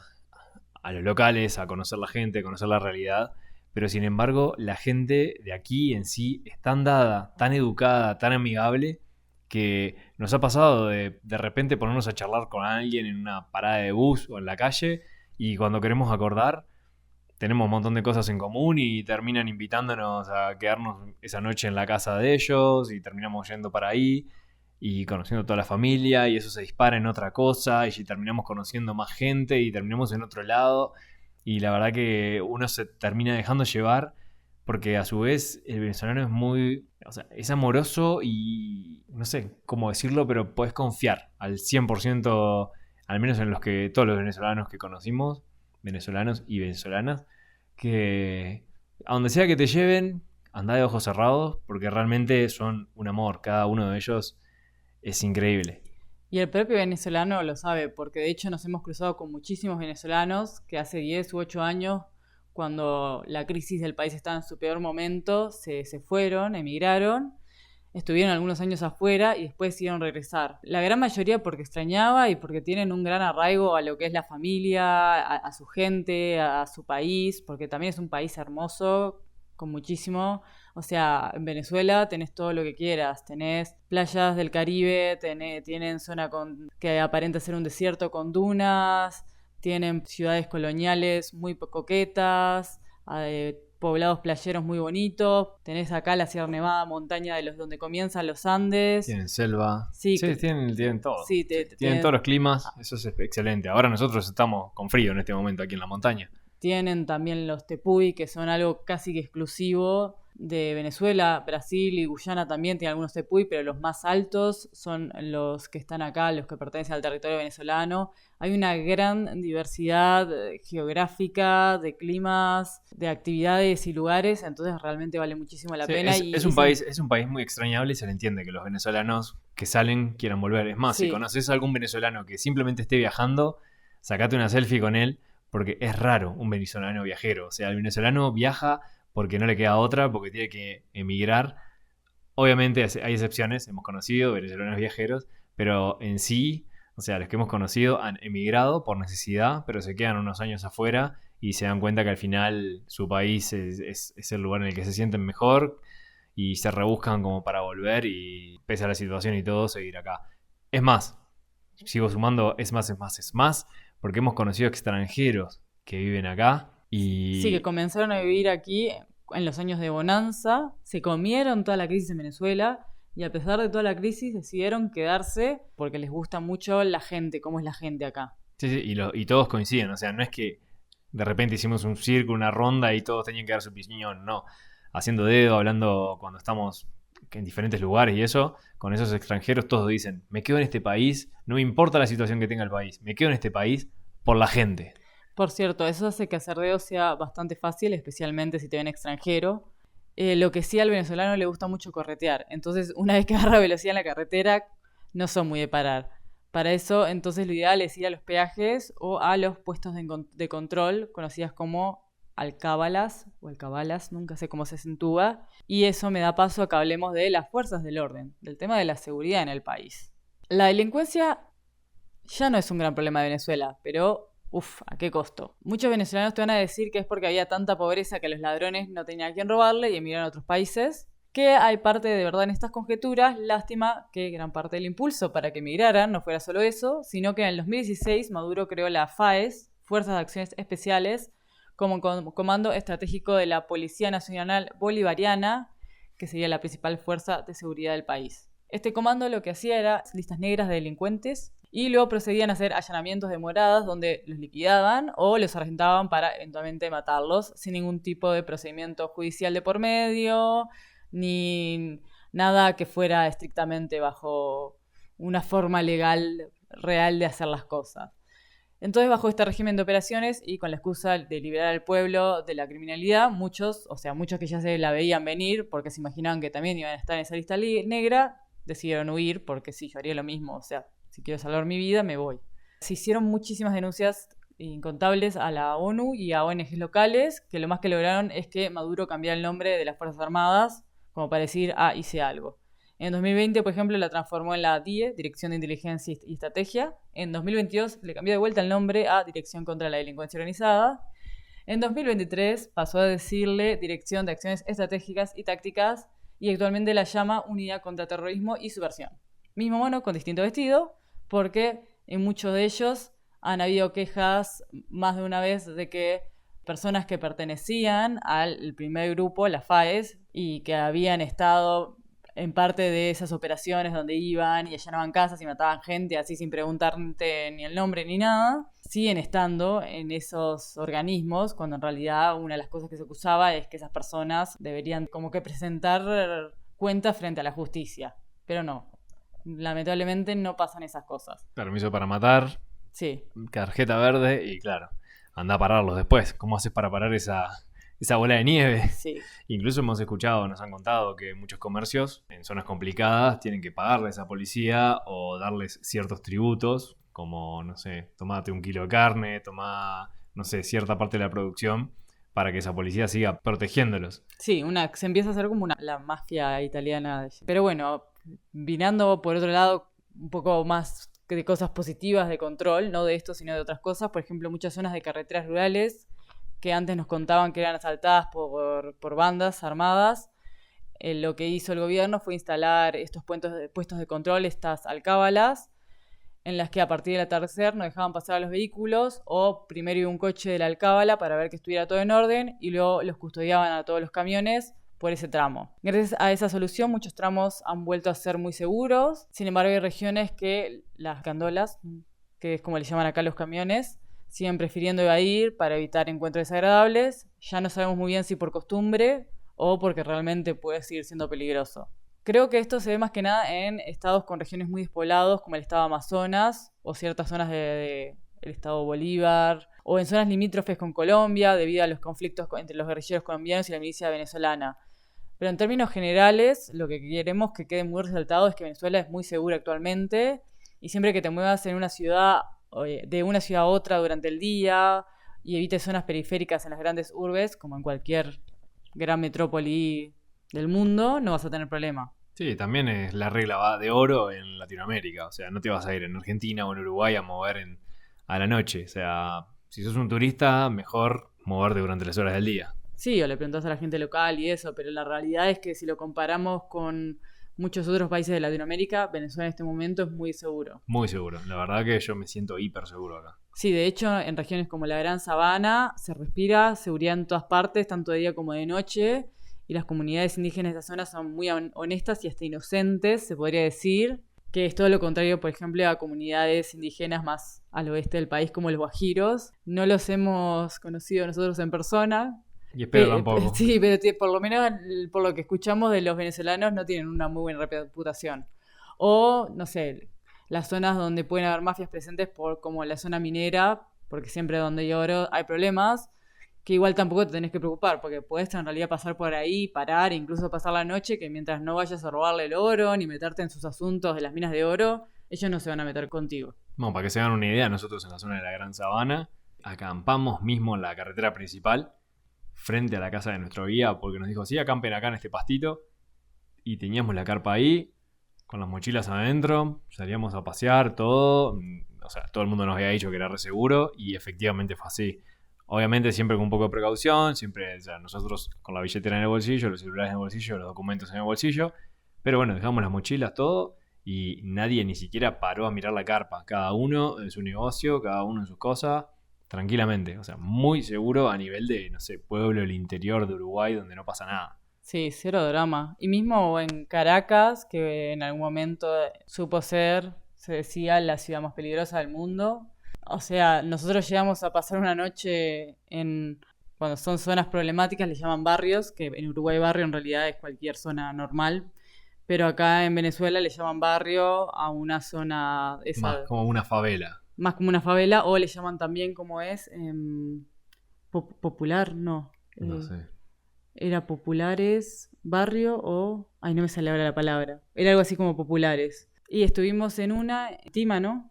los locales, a conocer la gente, a conocer la realidad. Pero sin embargo, la gente de aquí en sí es tan dada, tan educada, tan amigable, que nos ha pasado de repente ponernos a charlar con alguien en una parada de bus o en la calle y cuando queremos acordar tenemos un montón de cosas en común y terminan invitándonos a quedarnos esa noche en la casa de ellos y terminamos yendo para ahí y conociendo toda la familia y eso se dispara en otra cosa y terminamos conociendo más gente y terminamos en otro lado y la verdad que uno se termina dejando llevar porque a su vez el venezolano es muy, o sea, es amoroso y no sé cómo decirlo, pero podés confiar al 100%, al menos en todos los venezolanos que conocimos, venezolanos y venezolanas, que a donde sea que te lleven, andá de ojos cerrados, porque realmente son un amor, cada uno de ellos es increíble. Y el propio venezolano lo sabe, porque de hecho nos hemos cruzado con muchísimos venezolanos que hace 10 u 8 años, cuando la crisis del país estaba en su peor momento, se fueron, emigraron, estuvieron algunos años afuera y después decidieron regresar. La gran mayoría porque extrañaba y porque tienen un gran arraigo a lo que es la familia, a su gente, a su país, porque también es un país hermoso, con muchísimo. O sea, en Venezuela tenés todo lo que quieras. Tenés playas del Caribe, tienen zona que aparenta ser un desierto con dunas, tienen ciudades coloniales muy coquetas, poblados playeros muy bonitos. Tenés acá la Sierra Nevada, montaña donde comienzan los Andes. Tienen selva. Sí, tienen todo. Sí, tienen todos los climas. Eso es excelente. Ahora nosotros estamos con frío en este momento aquí en la montaña. Tienen también los tepuy, que son algo casi que exclusivo de Venezuela. Brasil y Guyana también tienen algunos tepuy, pero los más altos son los que están acá, los que pertenecen al territorio venezolano. Hay una gran diversidad geográfica, de climas, de actividades y lugares, entonces realmente vale muchísimo la pena. Es un país muy extrañable y se le entiende que los venezolanos que salen quieran volver. Es más, si Sí. conoces a algún venezolano que simplemente esté viajando, sacate una selfie con él, porque es raro un venezolano viajero. O sea, el venezolano viaja porque no le queda otra, porque tiene que emigrar. Obviamente hay excepciones, hemos conocido venezolanos viajeros, pero en sí, o sea, los que hemos conocido han emigrado por necesidad, pero se quedan unos años afuera y se dan cuenta que al final su país es el lugar en el que se sienten mejor y se rebuscan como para volver y pese a la situación y todo, seguir acá. Es más, sigo sumando, es más, porque hemos conocido extranjeros que viven acá Sí, que y... comenzaron a vivir aquí en los años de bonanza, se comieron toda la crisis en Venezuela y a pesar de toda la crisis decidieron quedarse porque les gusta mucho la gente, cómo es la gente acá. Sí, sí, y todos coinciden, o sea, no es que de repente hicimos un círculo, una ronda y todos tenían que dar su opinión, no. Haciendo dedo, hablando cuando estamos en diferentes lugares y eso, con esos extranjeros todos dicen, me quedo en este país, no me importa la situación que tenga el país, me quedo en este país por la gente. Por cierto, eso hace que hacer dedo sea bastante fácil, especialmente si te ven extranjero. Lo que sí al venezolano le gusta mucho corretear. Entonces, una vez que agarra velocidad en la carretera, no son muy de parar. Para eso, entonces, lo ideal es ir a los peajes o a los puestos de control, conocidas como alcábalas o alcabalas, nunca sé cómo se acentúa. Y eso me da paso a que hablemos de las fuerzas del orden, del tema de la seguridad en el país. La delincuencia ya no es un gran problema de Venezuela, pero uf, ¿a qué costo? Muchos venezolanos te van a decir que es porque había tanta pobreza que los ladrones no tenían a quién robarle y emigraron a otros países. Que hay parte de verdad en estas conjeturas, lástima que gran parte del impulso para que emigraran no fuera solo eso, sino que en el 2016 Maduro creó la FAES, Fuerzas de Acciones Especiales, como comando estratégico de la Policía Nacional Bolivariana, que sería la principal fuerza de seguridad del país. Este comando lo que hacía era listas negras de delincuentes y luego procedían a hacer allanamientos de moradas donde los liquidaban o los arrestaban para eventualmente matarlos sin ningún tipo de procedimiento judicial de por medio, ni nada que fuera estrictamente bajo una forma legal real de hacer las cosas. Entonces, bajo este régimen de operaciones y con la excusa de liberar al pueblo de la criminalidad, muchos que ya se la veían venir porque se imaginaban que también iban a estar en esa lista negra, decidieron huir porque sí, yo haría lo mismo, o sea, si quiero salvar mi vida, me voy. Se hicieron muchísimas denuncias incontables a la ONU y a ONGs locales, que lo más que lograron es que Maduro cambiara el nombre de las Fuerzas Armadas como para decir, hice algo. En 2020, por ejemplo, la transformó en la DIE, Dirección de Inteligencia y Estrategia. En 2022 le cambió de vuelta el nombre a Dirección contra la Delincuencia Organizada. En 2023 pasó a decirle Dirección de Acciones Estratégicas y Tácticas y actualmente la llama Unidad contra Terrorismo y Subversión. Mismo mono con distinto vestido, porque en muchos de ellos han habido quejas más de una vez de que personas que pertenecían al primer grupo, la FAES, y que habían estado en parte de esas operaciones donde iban y allanaban casas y mataban gente así sin preguntarte ni el nombre ni nada, siguen estando en esos organismos cuando en realidad una de las cosas que se acusaba es que esas personas deberían como que presentar cuentas frente a la justicia. Pero no, lamentablemente no pasan esas cosas. Permiso para matar, Sí. tarjeta verde y claro, anda a pararlos después. ¿Cómo haces para parar esa bola de nieve? Sí. Incluso hemos escuchado, nos han contado que muchos comercios en zonas complicadas tienen que pagarle a esa policía o darles ciertos tributos, como, no sé, tomate un kilo de carne, tomá, no sé, cierta parte de la producción para que esa policía siga protegiéndolos. Sí, se empieza a hacer como la mafia italiana. Pero bueno, vinando por otro lado un poco más de cosas positivas de control, no de esto sino de otras cosas, por ejemplo muchas zonas de carreteras rurales que antes nos contaban que eran asaltadas por bandas armadas, lo que hizo el gobierno fue instalar estos puestos de control, estas alcábalas, en las que a partir del atardecer no dejaban pasar a los vehículos o primero iba un coche de la alcábala para ver que estuviera todo en orden y luego los custodiaban a todos los camiones por ese tramo. Gracias a esa solución muchos tramos han vuelto a ser muy seguros, sin embargo hay regiones que las gandolas, que es como le llaman acá los camiones, siguen prefiriendo evadir para evitar encuentros desagradables. Ya no sabemos muy bien si por costumbre o porque realmente puede seguir siendo peligroso. Creo que esto se ve más que nada en estados con regiones muy despoblados, como el estado Amazonas o ciertas zonas del estado Bolívar, o en zonas limítrofes con Colombia, debido a los conflictos entre los guerrilleros colombianos y la milicia venezolana. Pero en términos generales, lo que queremos que quede muy resaltado es que Venezuela es muy segura actualmente y siempre que te muevas en una ciudad, de una ciudad a otra durante el día y evites zonas periféricas en las grandes urbes, como en cualquier gran metrópoli del mundo, no vas a tener problema. Sí, también es la regla va de oro en Latinoamérica. O sea, no te vas a ir en Argentina o en Uruguay a mover a la noche. O sea, si sos un turista, mejor moverte durante las horas del día. Sí, o le preguntás a la gente local y eso, pero la realidad es que si lo comparamos con muchos otros países de Latinoamérica, Venezuela en este momento es muy seguro. Muy seguro. La verdad que yo me siento hiper seguro acá. Sí, de hecho, en regiones como la Gran Sabana se respira seguridad en todas partes, tanto de día como de noche, y las comunidades indígenas de esa zona son muy honestas y hasta inocentes, se podría decir, que es todo lo contrario, por ejemplo, a comunidades indígenas más al oeste del país como los guajiros. No los hemos conocido nosotros en persona. Y espero tampoco. Sí, pero por lo menos por lo que escuchamos de los venezolanos no tienen una muy buena reputación. O, no sé, las zonas donde pueden haber mafias presentes como la zona minera, porque siempre donde hay oro hay problemas, que igual tampoco te tenés que preocupar, porque puedes en realidad pasar por ahí, parar, incluso pasar la noche, que mientras no vayas a robarle el oro, ni meterte en sus asuntos de las minas de oro, ellos no se van a meter contigo. Bueno, para que se hagan una idea, nosotros en la zona de la Gran Sabana acampamos mismo en la carretera principal, frente a la casa de nuestro guía, porque nos dijo, sí, acampen acá en este pastito, y teníamos la carpa ahí, con las mochilas adentro, salíamos a pasear, todo, o sea, todo el mundo nos había dicho que era re seguro, y efectivamente fue así. Obviamente siempre con un poco de precaución, siempre, o sea, nosotros con la billetera en el bolsillo, los celulares en el bolsillo, los documentos en el bolsillo, pero bueno, dejamos las mochilas, todo, y nadie ni siquiera paró a mirar la carpa, cada uno en su negocio, cada uno en sus cosas, tranquilamente, o sea, muy seguro a nivel de, no sé, pueblo del interior de Uruguay donde no pasa nada. Sí, cero drama. Y mismo en Caracas, que en algún momento supo ser, se decía, la ciudad más peligrosa del mundo. O sea, nosotros llegamos a pasar una noche cuando son zonas problemáticas, les llaman barrios, que en Uruguay barrio en realidad es cualquier zona normal, pero acá en Venezuela le llaman barrio a una zona, Más como una favela. más como una favela, o le llaman también como es popular, no. No sé. Era populares, barrio o... Ay, no me sale ahora la palabra. Era algo así como populares. Y estuvimos en una, Tima, ¿no?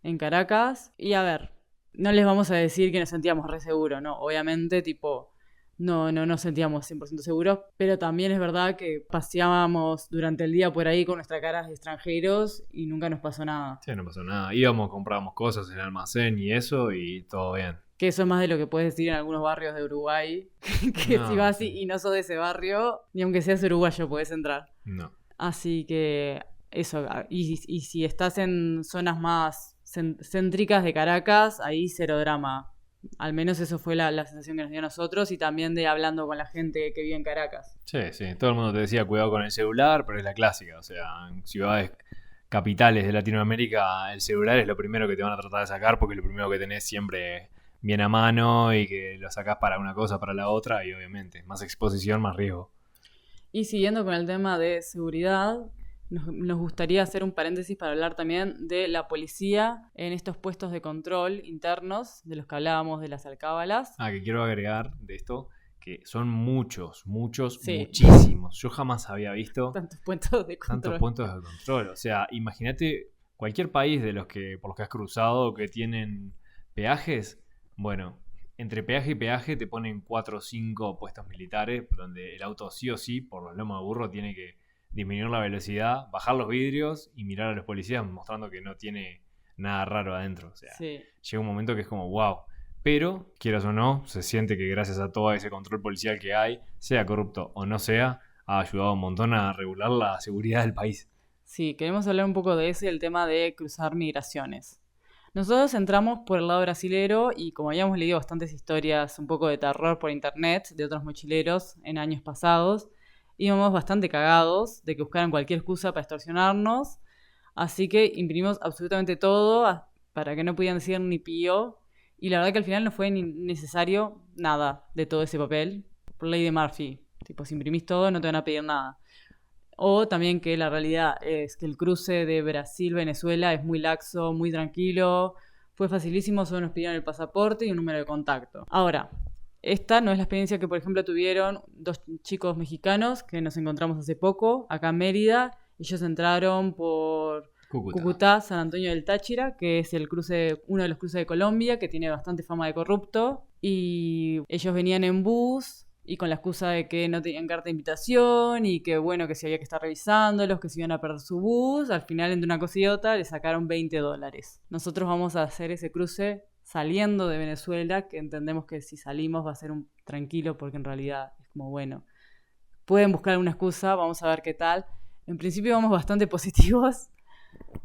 En Caracas. Y a ver, no les vamos a decir que nos sentíamos re seguros, ¿no? Obviamente, tipo, no nos sentíamos 100% seguros. Pero también es verdad que paseábamos durante el día por ahí con nuestras caras de extranjeros y nunca nos pasó nada. Sí, no pasó nada. Íbamos, comprábamos cosas en el almacén y eso y todo bien. Que eso es más de lo que puedes decir en algunos barrios de Uruguay. Que No, si vas así sí. y no sos de ese barrio, ni aunque seas uruguayo podés entrar. No. Así que eso. Y si estás en zonas más céntricas de Caracas, ahí cero drama. Al menos eso fue la sensación que nos dio a nosotros y también de hablando con la gente que vive en Caracas. Sí, sí. Todo el mundo te decía cuidado con el celular, pero es la clásica. O sea, en ciudades capitales de Latinoamérica, el celular es lo primero que te van a tratar de sacar porque es lo primero que tenés siempre bien a mano y que lo sacás para una cosa, para la otra y obviamente más exposición, más riesgo. Y siguiendo con el tema de seguridad, nos gustaría hacer un paréntesis para hablar también de la policía en estos puestos de control internos, de los que hablábamos de las alcábalas. Que quiero agregar de esto, que son muchos, Sí. muchísimos. Yo jamás había visto Tantos puestos de control. tantos puntos de control. O sea, imagínate cualquier país por los que has cruzado que tienen peajes. Bueno, entre peaje y peaje te ponen 4 o 5 puestos militares donde el auto sí o sí, por los lomos de burro, tiene que disminuir la velocidad, bajar los vidrios y mirar a los policías mostrando que no tiene nada raro adentro. O sea, Sí. llega un momento que es como wow. Pero, quieras o no, se siente que gracias a todo ese control policial que hay, sea corrupto o no sea, ha ayudado un montón a regular la seguridad del país. Sí, queremos hablar un poco de ese, el tema de cruzar migraciones. Nosotros entramos por el lado brasilero y como habíamos leído bastantes historias un poco de terror por internet de otros mochileros en años pasados, íbamos bastante cagados de que buscaran cualquier excusa para extorsionarnos, así que imprimimos absolutamente todo para que no pudieran decir ni pío, y la verdad que al final no fue ni necesario nada de todo ese papel, por ley de Murphy, tipo si imprimís todo no te van a pedir nada. O también que la realidad es que el cruce de Brasil-Venezuela es muy laxo, muy tranquilo, fue facilísimo, solo nos pidieron el pasaporte y un número de contacto. Ahora, esta no es la experiencia que, por ejemplo, tuvieron 2 chicos mexicanos que nos encontramos hace poco, acá en Mérida. Ellos entraron por Cúcuta, San Antonio del Táchira, que es uno de los cruces de Colombia, que tiene bastante fama de corrupto. Y ellos venían en bus y con la excusa de que no tenían carta de invitación y que, bueno, que se había que estar revisándolos, que se iban a perder su bus. Al final, entre una cosa y otra, le sacaron $20. Nosotros vamos a hacer ese cruce saliendo de Venezuela, que entendemos que si salimos va a ser un tranquilo, porque en realidad es como, bueno, pueden buscar alguna excusa, vamos a ver qué tal. En principio vamos bastante positivos,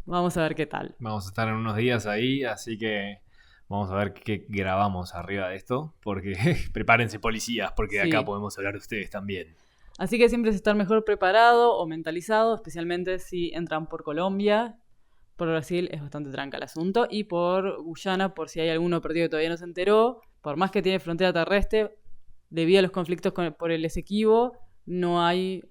vamos a ver qué tal. Vamos a estar en unos días ahí, así que vamos a ver qué grabamos arriba de esto, porque prepárense policías, porque de Sí. acá podemos hablar de ustedes también. Así que siempre es estar mejor preparado o mentalizado, especialmente si entran por Colombia. Por Brasil es bastante tranca el asunto. Y por Guyana, por si hay alguno perdido que todavía no se enteró, por más que tiene frontera terrestre, debido a los conflictos por el Esequibo, no hay...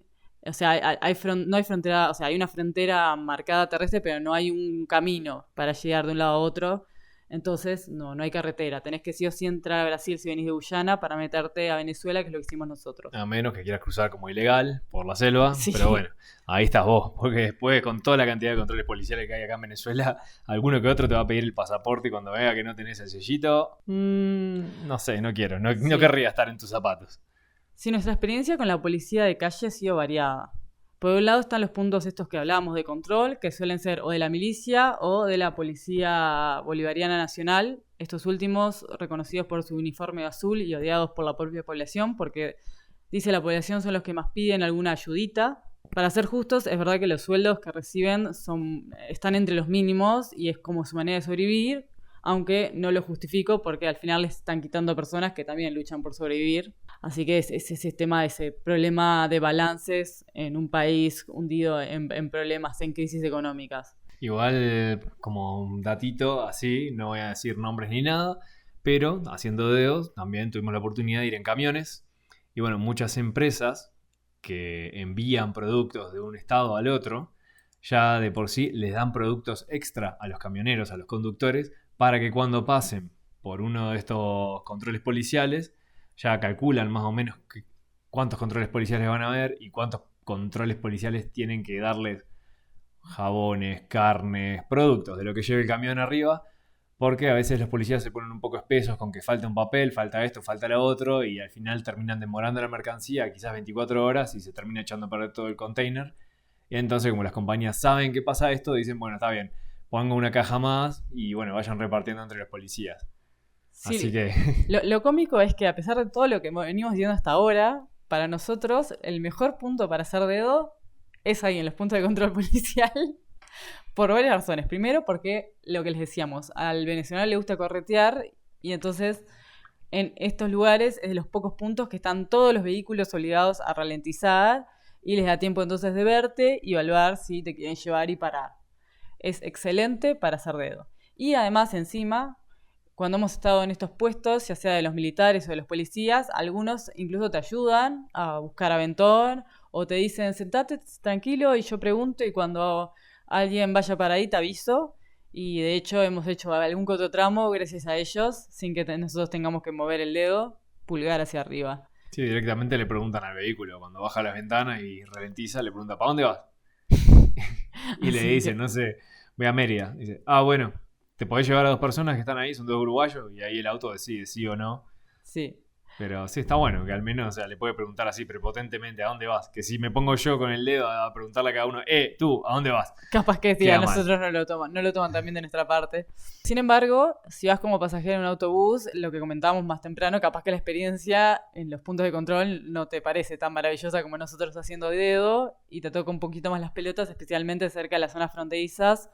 O sea, no hay frontera, o sea, hay una frontera marcada terrestre, pero no hay un camino para llegar de un lado a otro. Entonces, no hay carretera. Tenés que sí o sí entrar a Brasil si venís de Guyana para meterte a Venezuela, que es lo que hicimos nosotros. A menos que quieras cruzar como ilegal por la selva, Sí. pero bueno, ahí estás vos, porque después con toda la cantidad de controles policiales que hay acá en Venezuela, alguno que otro te va a pedir el pasaporte y cuando vea que no tenés el sellito, no sé, no quiero, no Sí. querría estar en tus zapatos. Sí, nuestra experiencia con la policía de calle ha sido variada. Por un lado están los puntos estos que hablábamos de control, que suelen ser o de la milicia o de la Policía Bolivariana Nacional, estos últimos reconocidos por su uniforme azul y odiados por la propia población, porque dice la población son los que más piden alguna ayudita. Para ser justos, es verdad que los sueldos que reciben están entre los mínimos y es como su manera de sobrevivir, aunque no lo justifico porque al final les están quitando a personas que también luchan por sobrevivir. Así que es ese problema de balances en un país hundido en problemas, en crisis económicas. Igual, como un datito así, no voy a decir nombres ni nada, pero haciendo dedos también tuvimos la oportunidad de ir en camiones. Y bueno, muchas empresas que envían productos de un estado al otro, ya de por sí les dan productos extra a los camioneros, a los conductores, para que cuando pasen por uno de estos controles policiales, ya calculan más o menos cuántos controles policiales van a haber y cuántos controles policiales tienen que darles jabones, carnes, productos de lo que lleve el camión arriba, porque a veces los policías se ponen un poco espesos con que falta un papel, falta esto, falta lo otro, y al final terminan demorando la mercancía quizás 24 horas y se termina echando a perder todo el container. Y entonces, como las compañías saben que pasa esto, dicen, bueno, está bien, pongo una caja más y bueno, vayan repartiendo entre los policías. Sí, Así que lo cómico es que a pesar de todo lo que venimos diciendo hasta ahora, para nosotros el mejor punto para hacer dedo es ahí en los puntos de control policial. Por varias razones. Primero, porque lo que les decíamos, al venezolano le gusta corretear y entonces en estos lugares es de los pocos puntos que están todos los vehículos obligados a ralentizar y les da tiempo entonces de verte y evaluar si te quieren llevar y parar. Es excelente para hacer dedo. Y además encima, cuando hemos estado en estos puestos, ya sea de los militares o de los policías, algunos incluso te ayudan a buscar aventón o te dicen sentate tranquilo y yo pregunto y cuando alguien vaya para ahí te aviso. Y de hecho hemos hecho algún que otro tramo gracias a ellos, sin que nosotros tengamos que mover el dedo, pulgar hacia arriba. sí, directamente le preguntan al vehículo, cuando baja las ventanas y ralentiza, le pregunta, ¿para dónde vas? Y le Así dicen, que- no sé, voy a Mérida. Dice, ah, bueno, te podés llevar a 2 personas que están ahí, son 2 uruguayos, y ahí el auto decide sí o no. Sí. Pero sí, está bueno que al menos, o sea, le puede preguntar así prepotentemente a dónde vas. Que si me pongo yo con el dedo a preguntarle a cada uno, tú, ¿a dónde vas? Capaz que sí, Queda a nosotros no lo toman también de nuestra parte. Sin embargo, si vas como pasajero en un autobús, lo que comentábamos más temprano, capaz que la experiencia en los puntos de control no te parece tan maravillosa como nosotros haciendo dedo y te toca un poquito más las pelotas, especialmente cerca de las zonas fronterizas,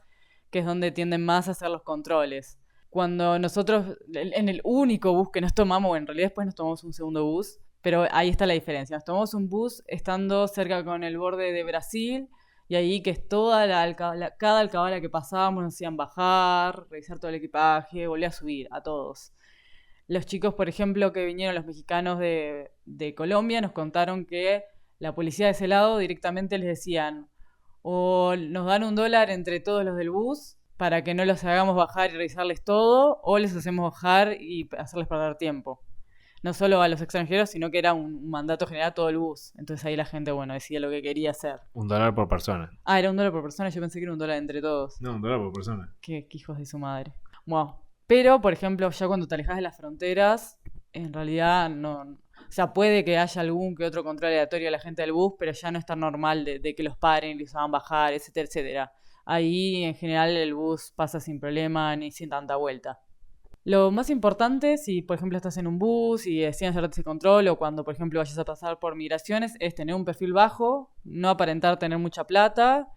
que es donde tienden más a hacer los controles. Cuando nosotros, en el único bus que nos tomamos, o en realidad después nos tomamos un segundo bus, pero ahí está la diferencia. Nos tomamos un bus estando cerca con el borde de Brasil y ahí que es toda cada alcabala que pasábamos nos hacían bajar, revisar todo el equipaje, volver a subir a todos. Los chicos, por ejemplo, que vinieron los mexicanos de Colombia, nos contaron que la policía de ese lado directamente les decían o nos dan $1 entre todos los del bus para que no los hagamos bajar y revisarles todo, o les hacemos bajar y hacerles perder tiempo. no solo a los extranjeros, sino que era un mandato general a todo el bus. Entonces ahí la gente, bueno, decía lo que quería hacer. $1 por persona. Ah, era $1 por persona, yo pensé que era $1 entre todos. No, $1 por persona. Qué hijos de su madre. Wow. Pero, por ejemplo, ya cuando te alejas de las fronteras, en realidad no. O sea, puede que haya algún que otro control aleatorio a la gente del bus, pero ya no es tan normal de que los paren y los hagan bajar, etcétera, etcétera. Ahí, en general, el bus pasa sin problema ni sin tanta vuelta. Lo más importante, si por ejemplo estás en un bus y deciden hacerte ese control, o cuando por ejemplo vayas a pasar por migraciones, es tener un perfil bajo, no aparentar tener mucha plata,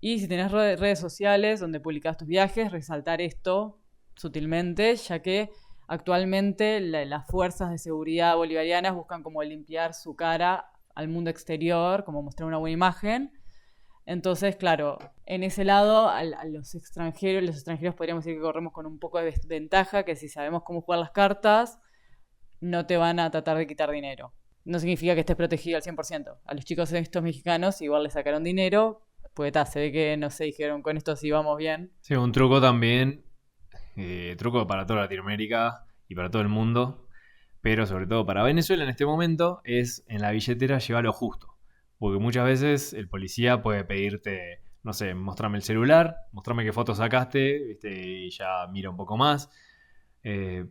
y si tenés redes sociales donde publicás tus viajes, resaltar esto sutilmente, ya que actualmente las fuerzas de seguridad bolivarianas buscan como limpiar su cara al mundo exterior, como mostrar una buena imagen. Entonces, claro, en ese lado a los extranjeros podríamos decir que corremos con un poco de desventaja, que si sabemos cómo jugar las cartas, no te van a tratar de quitar dinero. No significa que estés protegido al 100%. A los chicos estos mexicanos igual les sacaron dinero, pues se ve que no se dijeron con esto si vamos bien. Sí, un truco también, truco para toda Latinoamérica y para todo el mundo, pero sobre todo para Venezuela en este momento, es en la billetera llevar lo justo. Porque muchas veces el policía puede pedirte, no sé, mostrame el celular, mostrame qué fotos sacaste, ¿viste? Y ya mira un poco más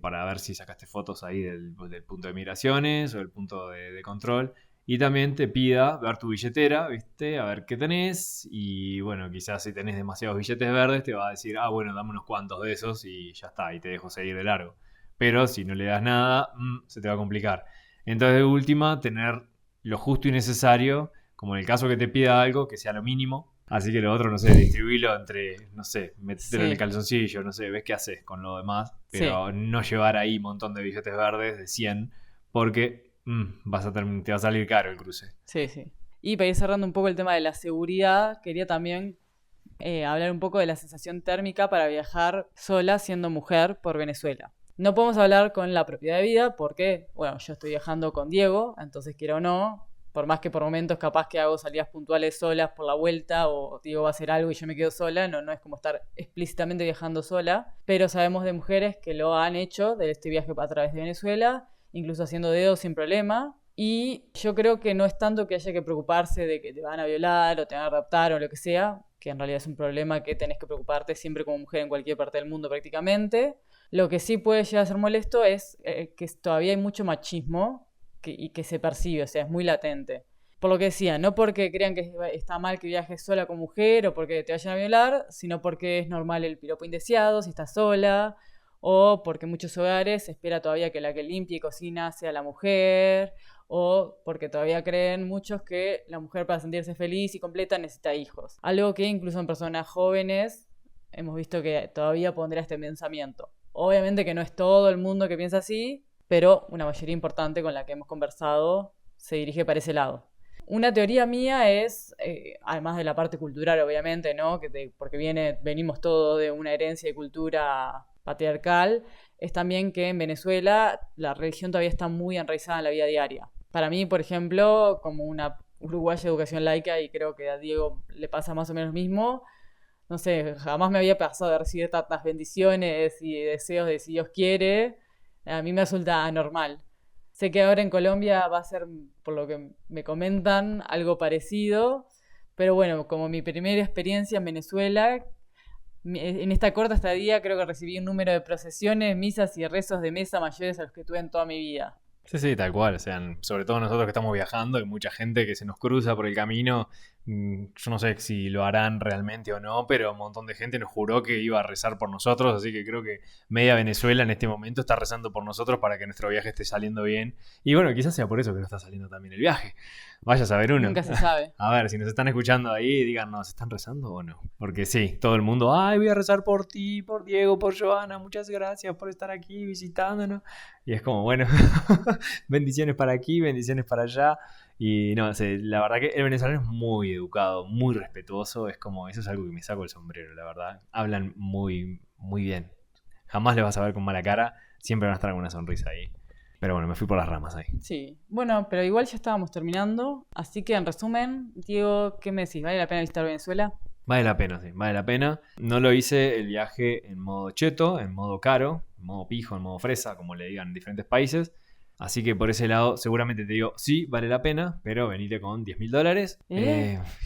para ver si sacaste fotos ahí del punto de migraciones o del punto de control. Y también te pida ver tu billetera, ¿viste? A ver qué tenés. Y bueno, quizás si tenés demasiados billetes verdes te va a decir, ah, bueno, dame unos cuantos de esos y ya está, y te dejo seguir de largo. Pero si no le das nada, se te va a complicar. Entonces, de última, tener lo justo y necesario, como en el caso que te pida algo, que sea lo mínimo. Así que lo otro, no sé, distribuirlo entre, no sé, meterlo en el calzoncillo, no sé, ves qué haces con lo demás. Pero no llevar ahí un montón de billetes verdes de 100, porque te va a salir caro el cruce. Sí, sí. Y para ir cerrando un poco el tema de la seguridad, quería también hablar un poco de la sensación térmica para viajar sola siendo mujer por Venezuela. No podemos hablar con la propiedad de vida porque, bueno, yo estoy viajando con Diego, entonces quiera o no, por más que por momentos capaz que hago salidas puntuales solas por la vuelta o Diego va a hacer algo y yo me quedo sola, no es como estar explícitamente viajando sola, pero sabemos de mujeres que lo han hecho de este viaje a través de Venezuela, incluso haciendo dedos sin problema. Y yo creo que no es tanto que haya que preocuparse de que te van a violar o te van a raptar o lo que sea, que en realidad es un problema que tenés que preocuparte siempre como mujer en cualquier parte del mundo prácticamente. Lo que sí puede llegar a ser molesto es que todavía hay mucho machismo y que se percibe, o sea, es muy latente. Por lo que decía, no porque crean que está mal que viajes sola con mujer o porque te vayan a violar, sino porque es normal el piropo indeseado si estás sola, o porque en muchos hogares se espera todavía que la que limpie y cocina sea la mujer, o porque todavía creen muchos que la mujer para sentirse feliz y completa necesita hijos. Algo que incluso en personas jóvenes hemos visto que todavía pondrá este pensamiento. Obviamente que no es todo el mundo que piensa así, pero una mayoría importante con la que hemos conversado se dirige para ese lado. Una teoría mía es, además de la parte cultural obviamente, ¿no? Porque venimos todos de una herencia de cultura patriarcal, es también que en Venezuela la religión todavía está muy enraizada en la vida diaria. Para mí, por ejemplo, como una uruguaya de educación laica, y creo que a Diego le pasa más o menos lo mismo, no sé, jamás me había pasado de recibir tantas bendiciones y deseos de si Dios quiere, a mí me resulta anormal. Sé que ahora en Colombia va a ser, por lo que me comentan, algo parecido, pero bueno, como mi primera experiencia en Venezuela, en esta corta estadía creo que recibí un número de procesiones, misas y rezos de mesa mayores a los que tuve en toda mi vida. Sí, tal cual. O sea, sobre todo nosotros que estamos viajando, hay mucha gente que se nos cruza por el camino. Yo no sé si lo harán realmente o no, pero un montón de gente nos juró que iba a rezar por nosotros, así que creo que media Venezuela en este momento está rezando por nosotros para que nuestro viaje esté saliendo bien. Y bueno, quizás sea por eso que no está saliendo también el viaje. Vaya a saber uno. Nunca se sabe. A ver, si nos están escuchando ahí, díganos, ¿están rezando o no? Porque sí, todo el mundo, ay, voy a rezar por ti, por Diego, por Joana, muchas gracias por estar aquí visitándonos. Y es como, bueno, bendiciones para aquí, bendiciones para allá. Y no sé, la verdad que el venezolano es muy educado, muy respetuoso. Es como, eso es algo que me saco el sombrero, la verdad. Hablan muy, muy bien. Jamás les vas a ver con mala cara. Siempre van a estar con una sonrisa ahí. Pero bueno, me fui por las ramas ahí. Sí, bueno, pero igual ya estábamos terminando. Así que en resumen, Diego, ¿qué me decís? ¿Vale la pena visitar Venezuela? Vale la pena, sí, vale la pena. No lo hice el viaje en modo cheto, en modo caro, en modo pijo, en modo fresa, como le digan en diferentes países. Así que por ese lado, seguramente te digo, sí, vale la pena, pero venite con $10.000.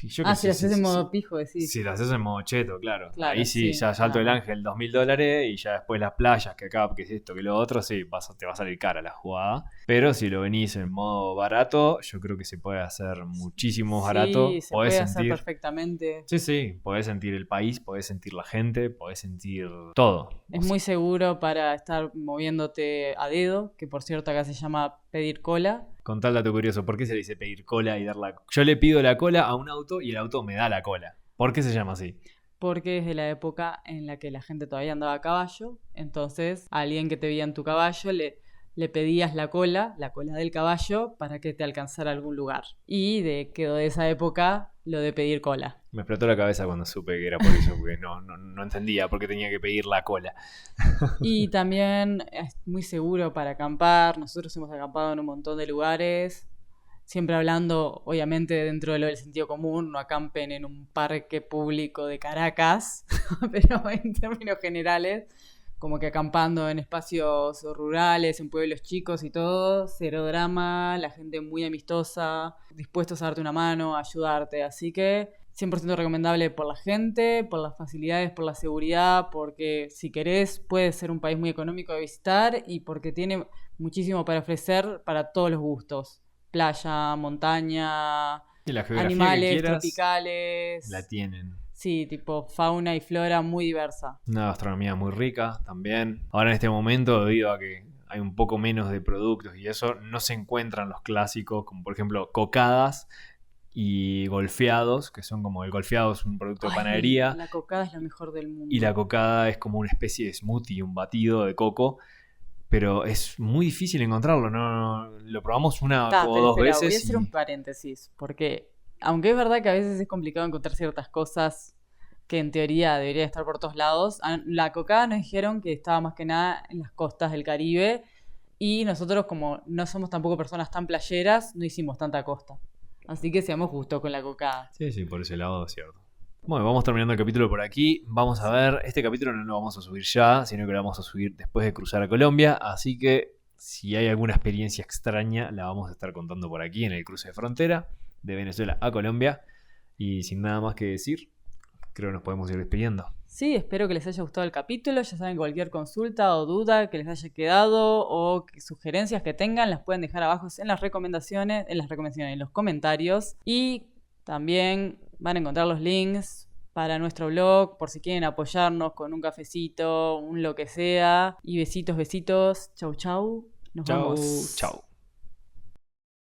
Y yo qué Si sé, lo haces en modo pijo, decís. si lo haces en modo cheto, claro. Claro, Ahí sí, sí, ya salto el nada. ángel, $2.000, y ya después las playas, que acá, que es esto, que lo otro, sí, te va a salir cara la jugada. Pero si lo venís en modo barato, yo creo que se puede hacer muchísimo barato. Sí, se Podés puede hacer sentir. perfectamente. Sí, podés sentir el país, podés sentir la gente, podés sentir todo. Es muy seguro para estar moviéndote a dedo, que por cierto acá se llama pedir cola. Con tal dato curioso, ¿por qué se le dice pedir cola y dar la... Yo le pido la cola a un auto y el auto me da la cola. ¿Por qué se llama así? Porque es de la época en la que la gente todavía andaba a caballo. Entonces, a alguien que te veía en tu caballo le pedías la cola del caballo, para que te alcanzara a algún lugar. Y quedó de esa época lo de pedir cola. Me explotó la cabeza cuando supe que era por eso, porque no entendía por qué tenía que pedir la cola. Y también es muy seguro para acampar. Nosotros hemos acampado en un montón de lugares. Siempre hablando, obviamente, dentro de lo del sentido común, no acampen en un parque público de Caracas, pero en términos generales, como que acampando en espacios rurales, en pueblos chicos y todo, cero drama, la gente muy amistosa, dispuestos a darte una mano, a ayudarte. Así que 100% recomendable por la gente, por las facilidades, por la seguridad, porque si querés puede ser un país muy económico de visitar y porque tiene muchísimo para ofrecer para todos los gustos. Playa, montaña, Y la geografía que animales quieras, tropicales. la tienen. Sí, tipo fauna y flora muy diversa. Una gastronomía muy rica también. Ahora en este momento, debido a que hay un poco menos de productos y eso, no se encuentran los clásicos, como por ejemplo cocadas y golfeados, que son como el golfeado es un producto de panadería. La cocada es la mejor del mundo. Y la cocada es como una especie de smoothie, un batido de coco. Pero es muy difícil encontrarlo, no lo probamos una o dos veces. Voy a hacer un paréntesis, porque aunque es verdad que a veces es complicado encontrar ciertas cosas que en teoría deberían estar por todos lados, la cocada nos dijeron que estaba más que nada en las costas del Caribe, y nosotros, como no somos tampoco personas tan playeras, no hicimos tanta costa. Así que seamos justos con la cocada. Sí, por ese lado es cierto. Bueno, vamos terminando el capítulo por aquí. Vamos a ver, este capítulo no lo vamos a subir ya, sino que lo vamos a subir después de cruzar a Colombia. Así que si hay alguna experiencia extraña, la vamos a estar contando por aquí en el cruce de frontera de Venezuela a Colombia. Y sin nada más que decir, creo que nos podemos ir despidiendo. Sí, espero que les haya gustado el capítulo. Ya saben, cualquier consulta o duda que les haya quedado o sugerencias que tengan, las pueden dejar abajo en las recomendaciones, en los comentarios. Y también van a encontrar los links para nuestro blog, por si quieren apoyarnos con un cafecito, un lo que sea. Y besitos, besitos. Chau, chau. Nos vemos. Chau.